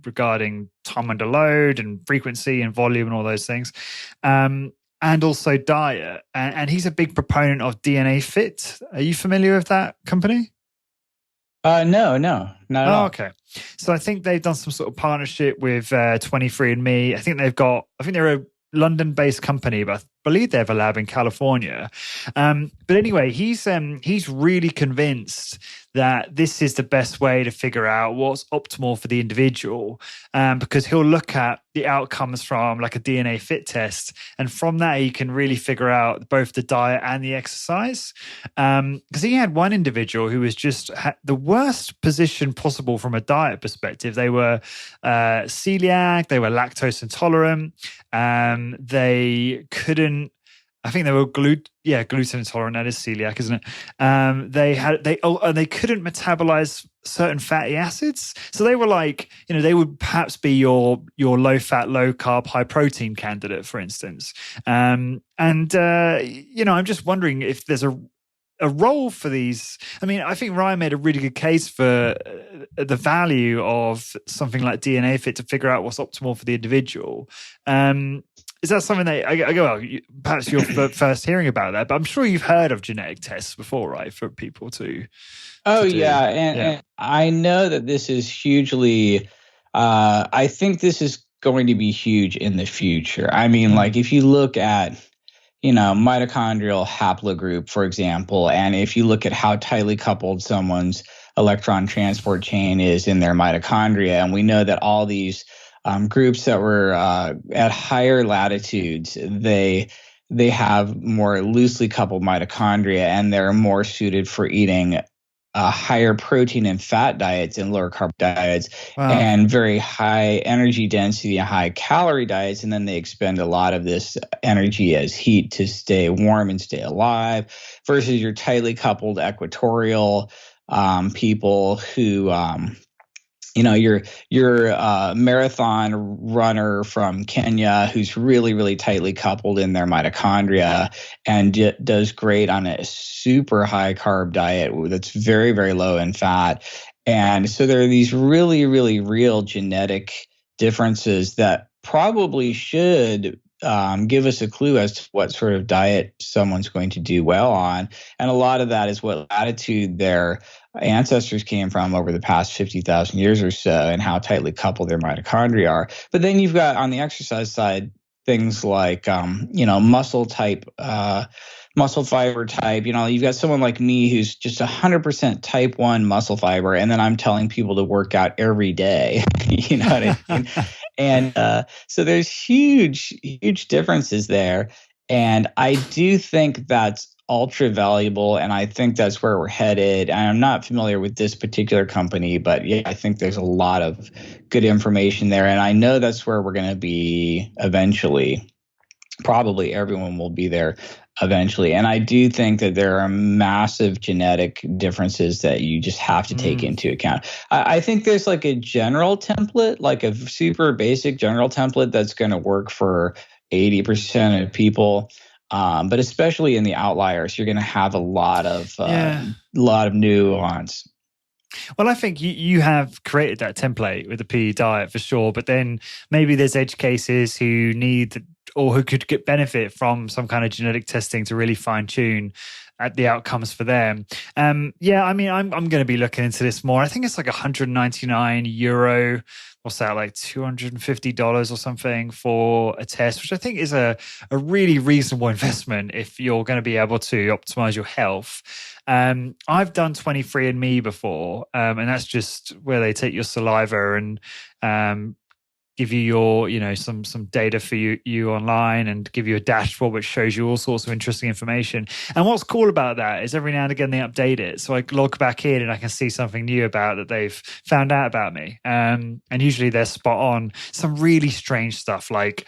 regarding time under load and frequency and volume and all those things. And also diet. And he's a big proponent of DNA Fit. Are you familiar with that company? No, not at all. Okay. So I think they've done some sort of partnership with 23andMe. I think they're a London-based company, but believe they have a lab in California. But anyway, he's really convinced that this is the best way to figure out what's optimal for the individual, because he'll look at the outcomes from like a DNA fit test, and from that he can really figure out both the diet and the exercise. Because he had one individual who was just the worst position possible from a diet perspective. They were celiac, they were lactose intolerant, they couldn't. I think they were gluten intolerant. That is celiac, isn't it? They couldn't metabolize certain fatty acids. So they were like, they would perhaps be your low fat, low carb, high protein candidate, for instance. I'm just wondering if there's a role for these. I mean, I think Ryan made a really good case for the value of something like DNA Fit to figure out what's optimal for the individual. Is that something that perhaps you're first hearing about that, but I'm sure you've heard of genetic tests before, right? For people to. And I know that this is hugely. I think this is going to be huge in the future. I mean, like if you look at, mitochondrial haplogroup, for example, and if you look at how tightly coupled someone's electron transport chain is in their mitochondria, and we know that all these groups that were at higher latitudes, they have more loosely coupled mitochondria, and they're more suited for eating higher protein and fat diets and lower carb diets, and very high energy density and high calorie diets. And then they expend a lot of this energy as heat to stay warm and stay alive, versus your tightly coupled equatorial people who your marathon runner from Kenya who's really, really tightly coupled in their mitochondria and does great on a super high carb diet that's very, very low in fat. And so there are these really, really real genetic differences that probably should give us a clue as to what sort of diet someone's going to do well on. And a lot of that is what latitude their ancestors came from over the past 50,000 years or so, and how tightly coupled their mitochondria are. But then you've got on the exercise side things like muscle fiber type. You've got someone like me who's just 100% type 1 muscle fiber, and then I'm telling people to work out every day. You know what I mean? And so there's huge differences there. And I do think that's ultra valuable, and I think that's where we're headed. And I'm not familiar with this particular company, but yeah, I think there's a lot of good information there. And I know that's where we're going to be eventually. Probably everyone will be there eventually. And I do think that there are massive genetic differences that you just have to take into account. I think there's like a general template, like a super basic general template that's going to work for 80% of people. But especially in the outliers, you're going to have a lot of nuance. Well, I think you have created that template with the PE diet for sure, but then maybe there's edge cases who need or who could get benefit from some kind of genetic testing to really fine tune at the outcomes for them. I mean, I'm going to be looking into this more. I think it's like €199. What's that, like $250 or something for a test, which I think is a really reasonable investment if you're going to be able to optimize your health. I've done 23andMe before, and that's just where they take your saliva and give you your, some data for you online, and give you a dashboard which shows you all sorts of interesting information. And what's cool about that is every now and again they update it, so I log back in and I can see something new about that they've found out about me. And usually they're spot on. Some really strange stuff, like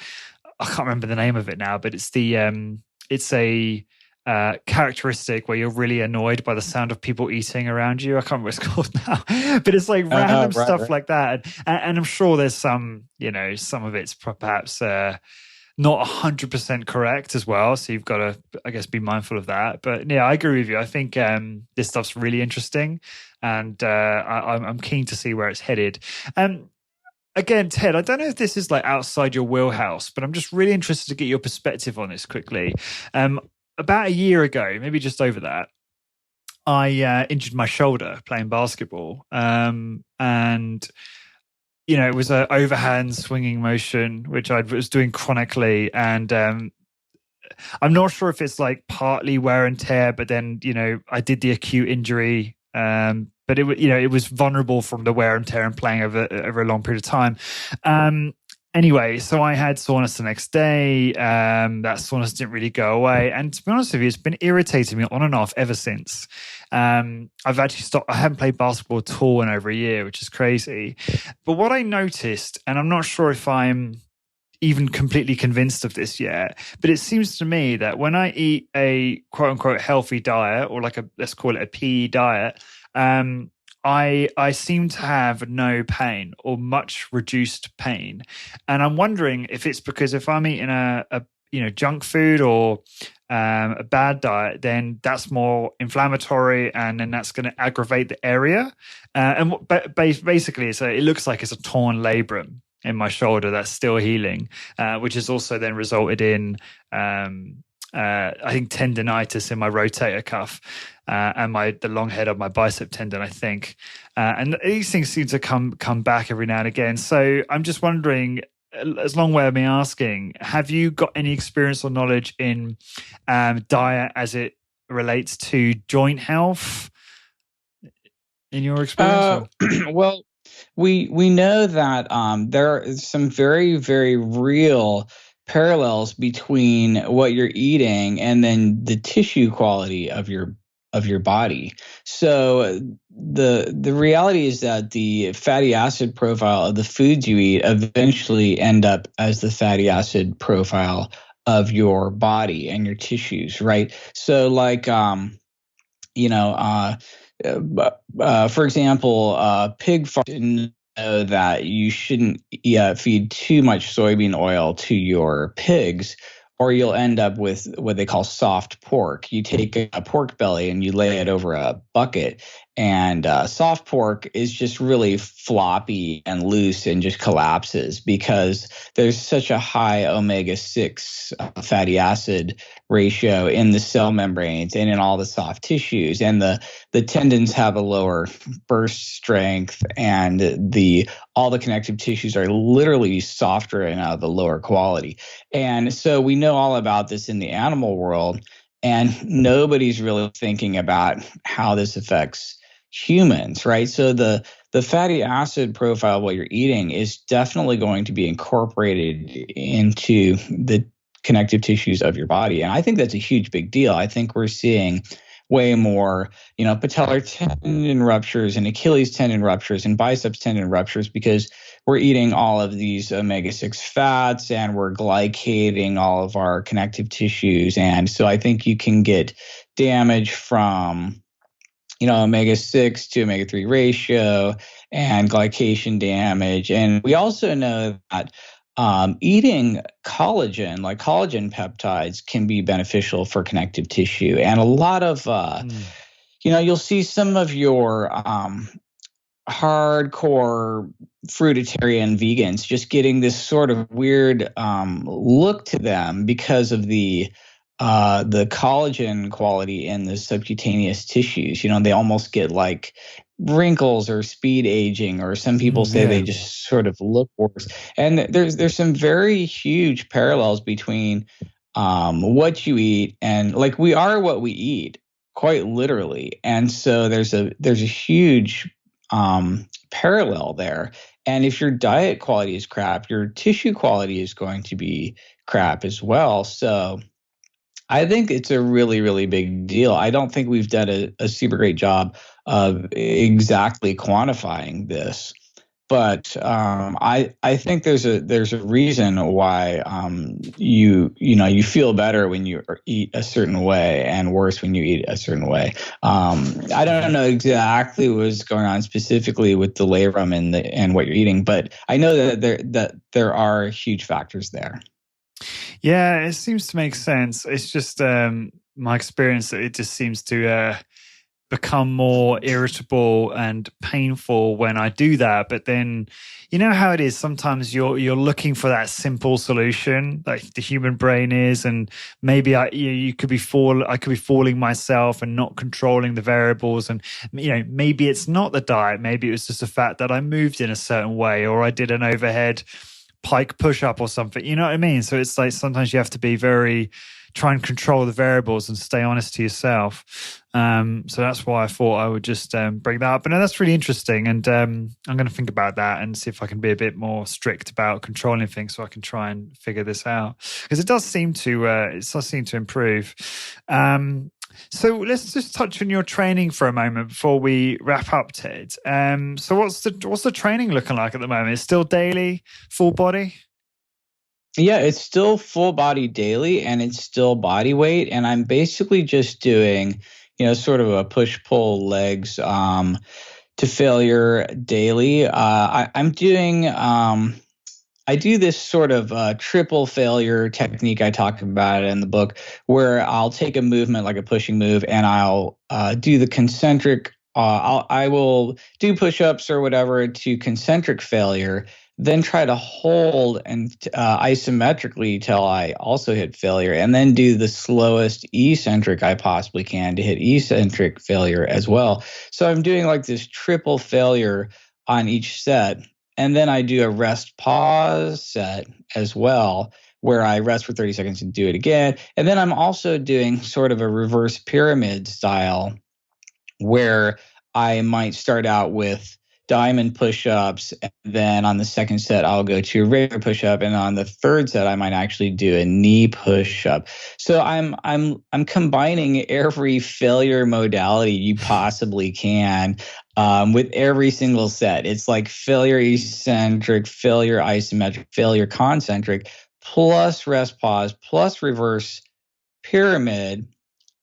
I can't remember the name of it now, but it's a characteristic where you're really annoyed by the sound of people eating around you. I can't remember what it's called now, but it's like random stuff like that. And I'm sure there's some, some of it's perhaps not 100% correct as well. So you've got to, I guess, be mindful of that. But yeah, I agree with you. I think this stuff's really interesting, and I'm keen to see where it's headed. Again, Ted, I don't know if this is like outside your wheelhouse, but I'm just really interested to get your perspective on this quickly. About a year ago, maybe just over that, I injured my shoulder playing basketball. And, it was an overhand swinging motion, which I was doing chronically. And I'm not sure if it's like partly wear and tear, but then, I did the acute injury. But it was vulnerable from the wear and tear and playing over a long period of time. Anyway, so I had soreness the next day. That soreness didn't really go away. And to be honest with you, it's been irritating me on and off ever since. I've actually stopped. I haven't played basketball at all in over a year, which is crazy. But what I noticed, and I'm not sure if I'm even completely convinced of this yet, but it seems to me that when I eat a quote unquote healthy diet, or like let's call it a PE diet, I seem to have no pain or much reduced pain. And I'm wondering if it's because if I'm eating a junk food or a bad diet, then that's more inflammatory, and then that's going to aggravate the area. Basically, it looks like it's a torn labrum in my shoulder that's still healing, which has also then resulted in I think tendonitis in my rotator cuff and the long head of my bicep tendon, I think. And these things seem to come back every now and again. So I'm just wondering, as long way of me asking, have you got any experience or knowledge in diet as it relates to joint health in your experience? Well, we know that there are some very, very real parallels between what you're eating and then the tissue quality of your body. So the reality is that the fatty acid profile of the foods you eat eventually end up as the fatty acid profile of your body and your tissues, right? So like for example, pig farms know that you shouldn't feed too much soybean oil to your pigs, or you'll end up with what they call soft pork. You take a pork belly and you lay it over a bucket, and soft pork is just really floppy and loose and just collapses because there's such a high omega-6 fatty acid ratio in the cell membranes and in all the soft tissues. And the tendons have a lower burst strength, and all the connective tissues are literally softer and of a lower quality. And so we know all about this in the animal world, and nobody's really thinking about how this affects humans, right? So the fatty acid profile of what you're eating is definitely going to be incorporated into the connective tissues of your body. And I think that's a huge big deal. I think we're seeing way more, patellar tendon ruptures and Achilles tendon ruptures and biceps tendon ruptures because we're eating all of these omega-6 fats and we're glycating all of our connective tissues. And so I think you can get damage from omega-6 to omega-3 ratio and glycation damage. And we also know that eating collagen, like collagen peptides, can be beneficial for connective tissue. And a lot of, you'll see some of your hardcore fruitarian vegans just getting this sort of weird look to them because of the collagen quality in the subcutaneous tissues. They almost get like wrinkles or speed aging, or some people say they just sort of look worse. And there's some very huge parallels between what you eat and, like, we are what we eat, quite literally. And so there's a huge parallel there. And if your diet quality is crap, your tissue quality is going to be crap as well. So I think it's a really, really big deal. I don't think we've done a super great job of exactly quantifying this, but I think there's a reason why you feel better when you eat a certain way and worse when you eat a certain way. I don't know exactly what's going on specifically with the labrum and what you're eating, but I know that there are huge factors there. Yeah, it seems to make sense. It's just my experience that it just seems to become more irritable and painful when I do that. But then, you know how it is. Sometimes you're looking for that simple solution, like the human brain is, and maybe I could be fooling myself and not controlling the variables. And maybe it's not the diet. Maybe it was just the fact that I moved in a certain way, or I did an overhead pike push-up or something, you know what I mean? So it's like sometimes you have to be very try and control the variables and stay honest to yourself. So that's why I thought I would just bring that up. But no, that's really interesting, and I'm going to think about that and see if I can be a bit more strict about controlling things, so I can try and figure this out, because it does seem to improve. So let's just touch on your training for a moment before we wrap up, Ted. So what's the training looking like at the moment? It's still daily, full body? Yeah, it's still full body daily, and it's still body weight. And I'm basically just doing, sort of a push-pull legs to failure daily. I'm doing, I do this sort of triple failure technique. I talk about it in the book, where I'll take a movement like a pushing move, and I'll do the concentric. I will do push-ups or whatever to concentric failure, then try to hold and isometrically till I also hit failure, and then do the slowest eccentric I possibly can to hit eccentric failure as well. So I'm doing like this triple failure on each set. And then I do a rest pause set as well, where I rest for 30 seconds and do it again. And then I'm also doing sort of a reverse pyramid style, where I might start out with diamond push-ups, and then on the second set I'll go to a regular push-up, and on the third set I might actually do a knee push-up. So I'm combining every failure modality you possibly can with every single set. It's like failure eccentric, failure isometric, failure concentric, plus rest pause, plus reverse pyramid.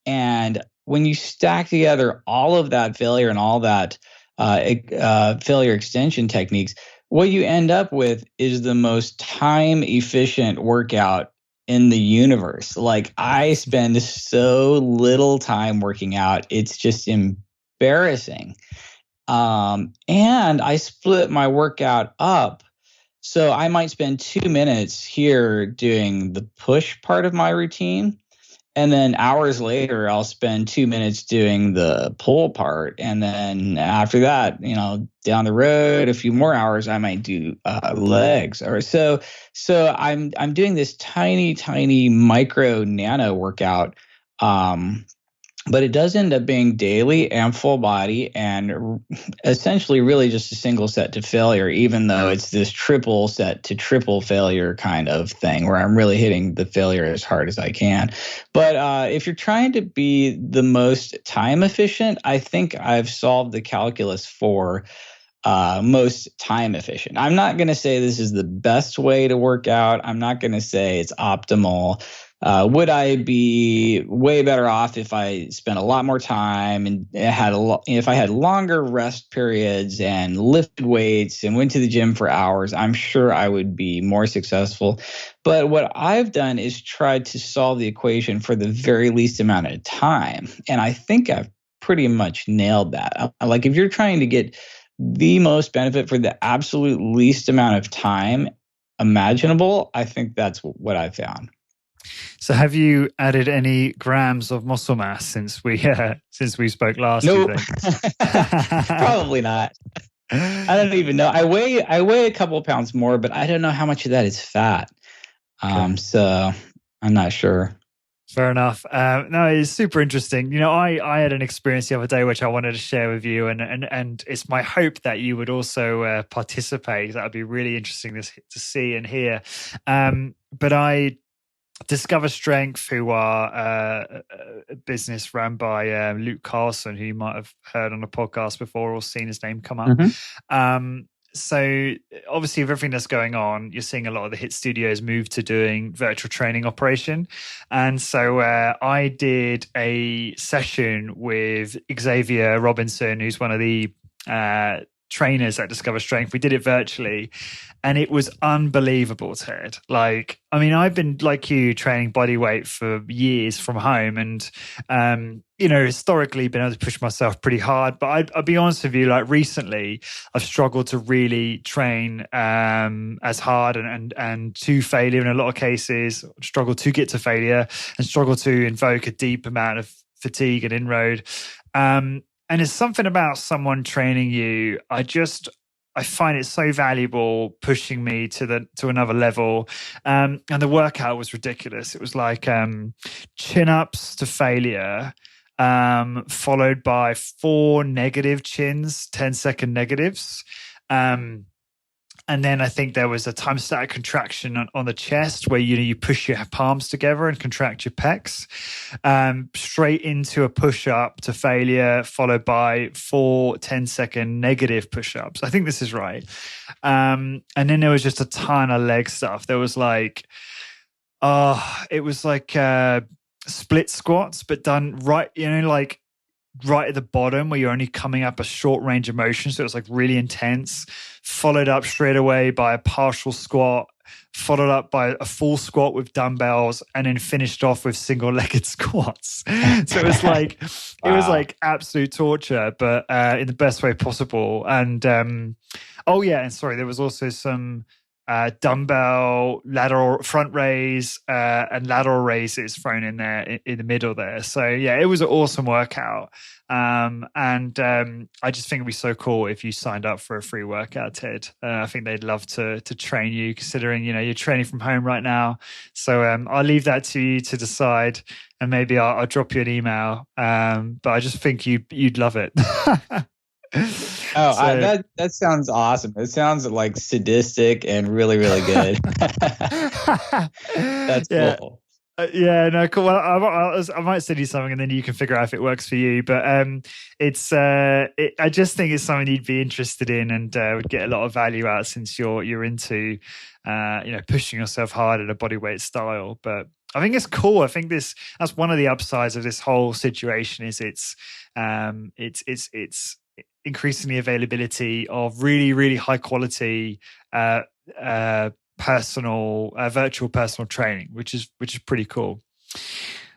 And when you stack together all of that failure and all that failure extension techniques, what you end up with is the most time efficient workout in the universe. Like, I spend so little time working out, it's just embarrassing. And I split my workout up. So I might spend 2 minutes here doing the push part of my routine, and then hours later, I'll spend 2 minutes doing the pull part. And then after that, down the road, a few more hours, I might do legs. Or so I'm doing this tiny, tiny micro nano workout. But it does end up being daily and full body, and essentially really just a single set to failure, even though it's this triple set to triple failure kind of thing, where I'm really hitting the failure as hard as I can. But if you're trying to be the most time efficient, I think I've solved the calculus for most time efficient. I'm not going to say this is the best way to work out. I'm not going to say it's optimal. Would I be way better off if I spent a lot more time and if I had longer rest periods and lifted weights and went to the gym for hours? I'm sure I would be more successful. But what I've done is tried to solve the equation for the very least amount of time. And I think I've pretty much nailed that. Like, if you're trying to get the most benefit for the absolute least amount of time imaginable, I think that's what I found. So have you added any grams of muscle mass since we spoke last? Nope. Probably not. I don't even know. I weigh a couple of pounds more, but I don't know how much of that is fat. Okay. So I'm not sure. Fair enough. No, it's super interesting. I had an experience the other day which I wanted to share with you, and it's my hope that you would also participate. That would be really interesting to see and hear. But I Discover Strength, who are a business run by Luke Carlson, who you might have heard on a podcast before or seen his name come up. Mm-hmm. So obviously with everything that's going on, you're seeing a lot of the HIIT studios move to doing virtual training operation. And so I did a session with Xavier Robinson, who's one of the trainers at Discover Strength. We did it virtually, and it was unbelievable, Ted. Like, I mean, I've been like you training body weight for years from home, and historically been able to push myself pretty hard. But I'll be honest with you, like recently I've struggled to really train as hard and to failure in a lot of cases, struggled to get to failure and struggled to invoke a deep amount of fatigue and inroad. And it's something about someone training you. I find it so valuable, pushing me to another level. And the workout was ridiculous. It was like chin-ups to failure, followed by 4 negative chins, 10-second negatives. And then I think there was a time static contraction on the chest where you push your palms together and contract your pecs, straight into a push-up to failure, followed by 4 10-second negative push-ups. I think this is right. And then there was just a ton of leg stuff. There was like, it was like split squats, but done right, like right at the bottom where you're only coming up a short range of motion. So it was like really intense, followed up straight away by a partial squat, followed up by a full squat with dumbbells, and then finished off with single-legged squats. So it was like, wow. It was like absolute torture, but in the best way possible. And and sorry, there was also some dumbbell lateral front raise and lateral raises thrown in there in the middle there. So yeah, it was an awesome workout. I just think it'd be so cool if you signed up for a free workout, Ted. I think they'd love to train you, considering you're training from home right now. So I'll leave that to you to decide, and maybe I'll drop you an email. But I just think you'd love it. That sounds awesome. It sounds like sadistic and really, really good. That's cool. Cool. Well, I might send you something, and then you can figure out if it works for you. But I just think it's something you'd be interested in, and would get a lot of value out, since you're into pushing yourself hard at a bodyweight style. But I think it's cool. I think that's one of the upsides of this whole situation is it's increasing the availability of really, really high quality virtual personal training, which is pretty cool.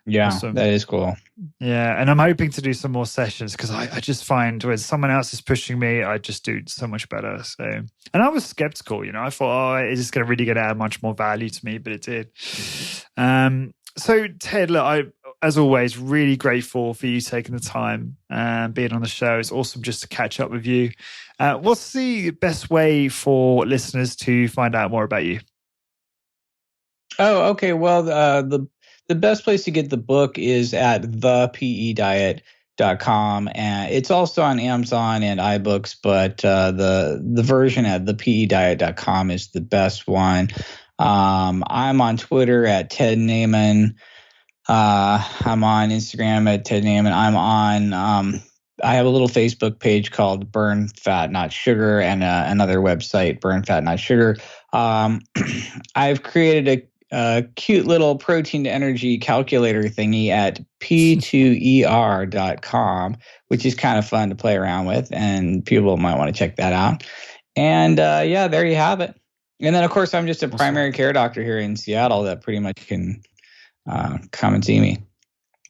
Yeah, awesome. That is cool. Yeah, and I'm hoping to do some more sessions, because I just find when someone else is pushing me, I just do so much better. So, and I was skeptical, I thought, is this really going to add much more value to me? But it did. So Ted, look, as always, really grateful for you taking the time and being on the show. It's awesome just to catch up with you. What's the best way for listeners to find out more about you? Oh, okay. Well, the best place to get the book is at thepediet.com, and it's also on Amazon and iBooks, but the version at thepediet.com is the best one. I'm on Twitter at Ted Naiman. I'm on Instagram at Ted Naiman. I have a little Facebook page called Burn Fat Not Sugar, and another website, Burn Fat Not Sugar. I've created a cute little protein to energy calculator thingy at p2er.com, which is kind of fun to play around with, and people might want to check that out. And there you have it. And then, of course, I'm just a primary care doctor here in Seattle that pretty much can come and see me.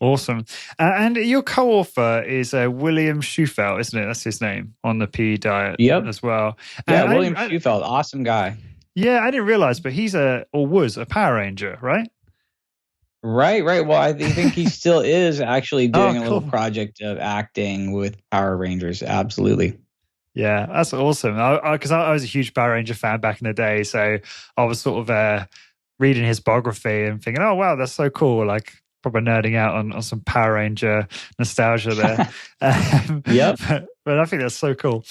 Awesome. And your co-author is William Schufelt, isn't it? That's his name on the PE diet as well. Yeah, William Schufelt, awesome guy. Yeah, I didn't realize, but he's was a Power Ranger, right? Right. Well, I think he still is actually doing a little project of acting with Power Rangers. Absolutely. Yeah, that's awesome. Because I was a huge Power Ranger fan back in the day, so I was sort of reading his biography and thinking, oh, wow, that's so cool. Like, probably nerding out on some Power Ranger nostalgia there. Yep. But I think that's so cool.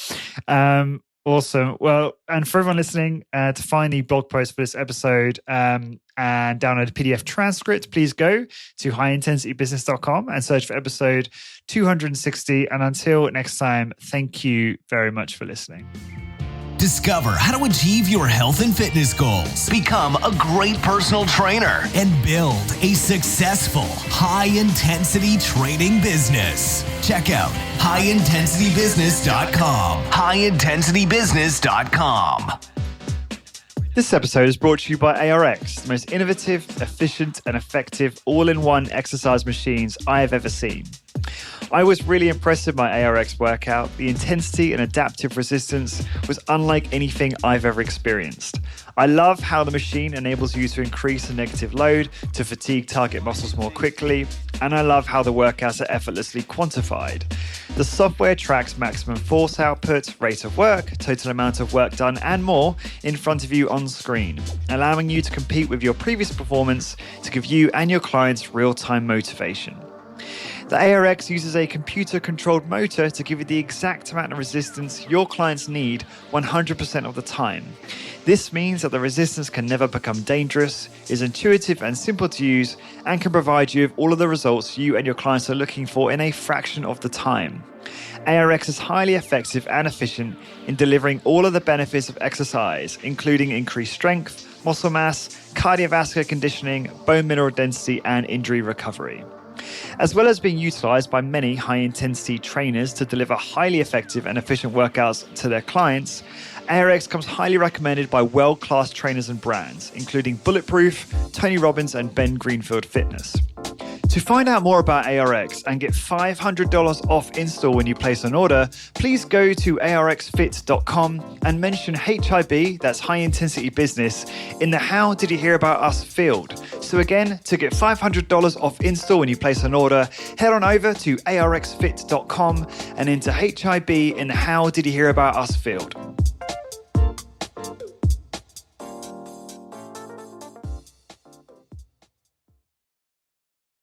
Awesome. Well, and for everyone listening, to find the blog post for this episode and download a PDF transcript, please go to highintensitybusiness.com and search for episode 260. And until next time, thank you very much for listening. Discover how to achieve your health and fitness goals, become a great personal trainer, and build a successful, high-intensity training business. Check out highintensitybusiness.com. highintensitybusiness.com. This episode is brought to you by ARX, the most innovative, efficient, and effective all-in-one exercise machines I have ever seen. I was really impressed with my ARX workout. The intensity and adaptive resistance was unlike anything I've ever experienced. I love how the machine enables you to increase the negative load to fatigue target muscles more quickly. and I love how the workouts are effortlessly quantified. The software tracks maximum force output, rate of work, total amount of work done, and more in front of you on screen, allowing you to compete with your previous performance to give you and your clients real-time motivation. The ARX uses a computer-controlled motor to give you the exact amount of resistance your clients need 100% of the time. This means that the resistance can never become dangerous, is intuitive and simple to use, and can provide you with all of the results you and your clients are looking for in a fraction of the time. ARX is highly effective and efficient in delivering all of the benefits of exercise, including increased strength, muscle mass, cardiovascular conditioning, bone mineral density, and injury recovery. As well as being utilized by many high-intensity trainers to deliver highly effective and efficient workouts to their clients, ARX comes highly recommended by world-class trainers and brands, including Bulletproof, Tony Robbins, and Ben Greenfield Fitness. To find out more about ARX and get $500 off install when you place an order, please go to arxfit.com and mention HIB, that's High Intensity Business, in the How Did You Hear About Us field. So again, to get $500 off install when you place an order, head on over to arxfit.com and enter HIB in the How Did You Hear About Us field.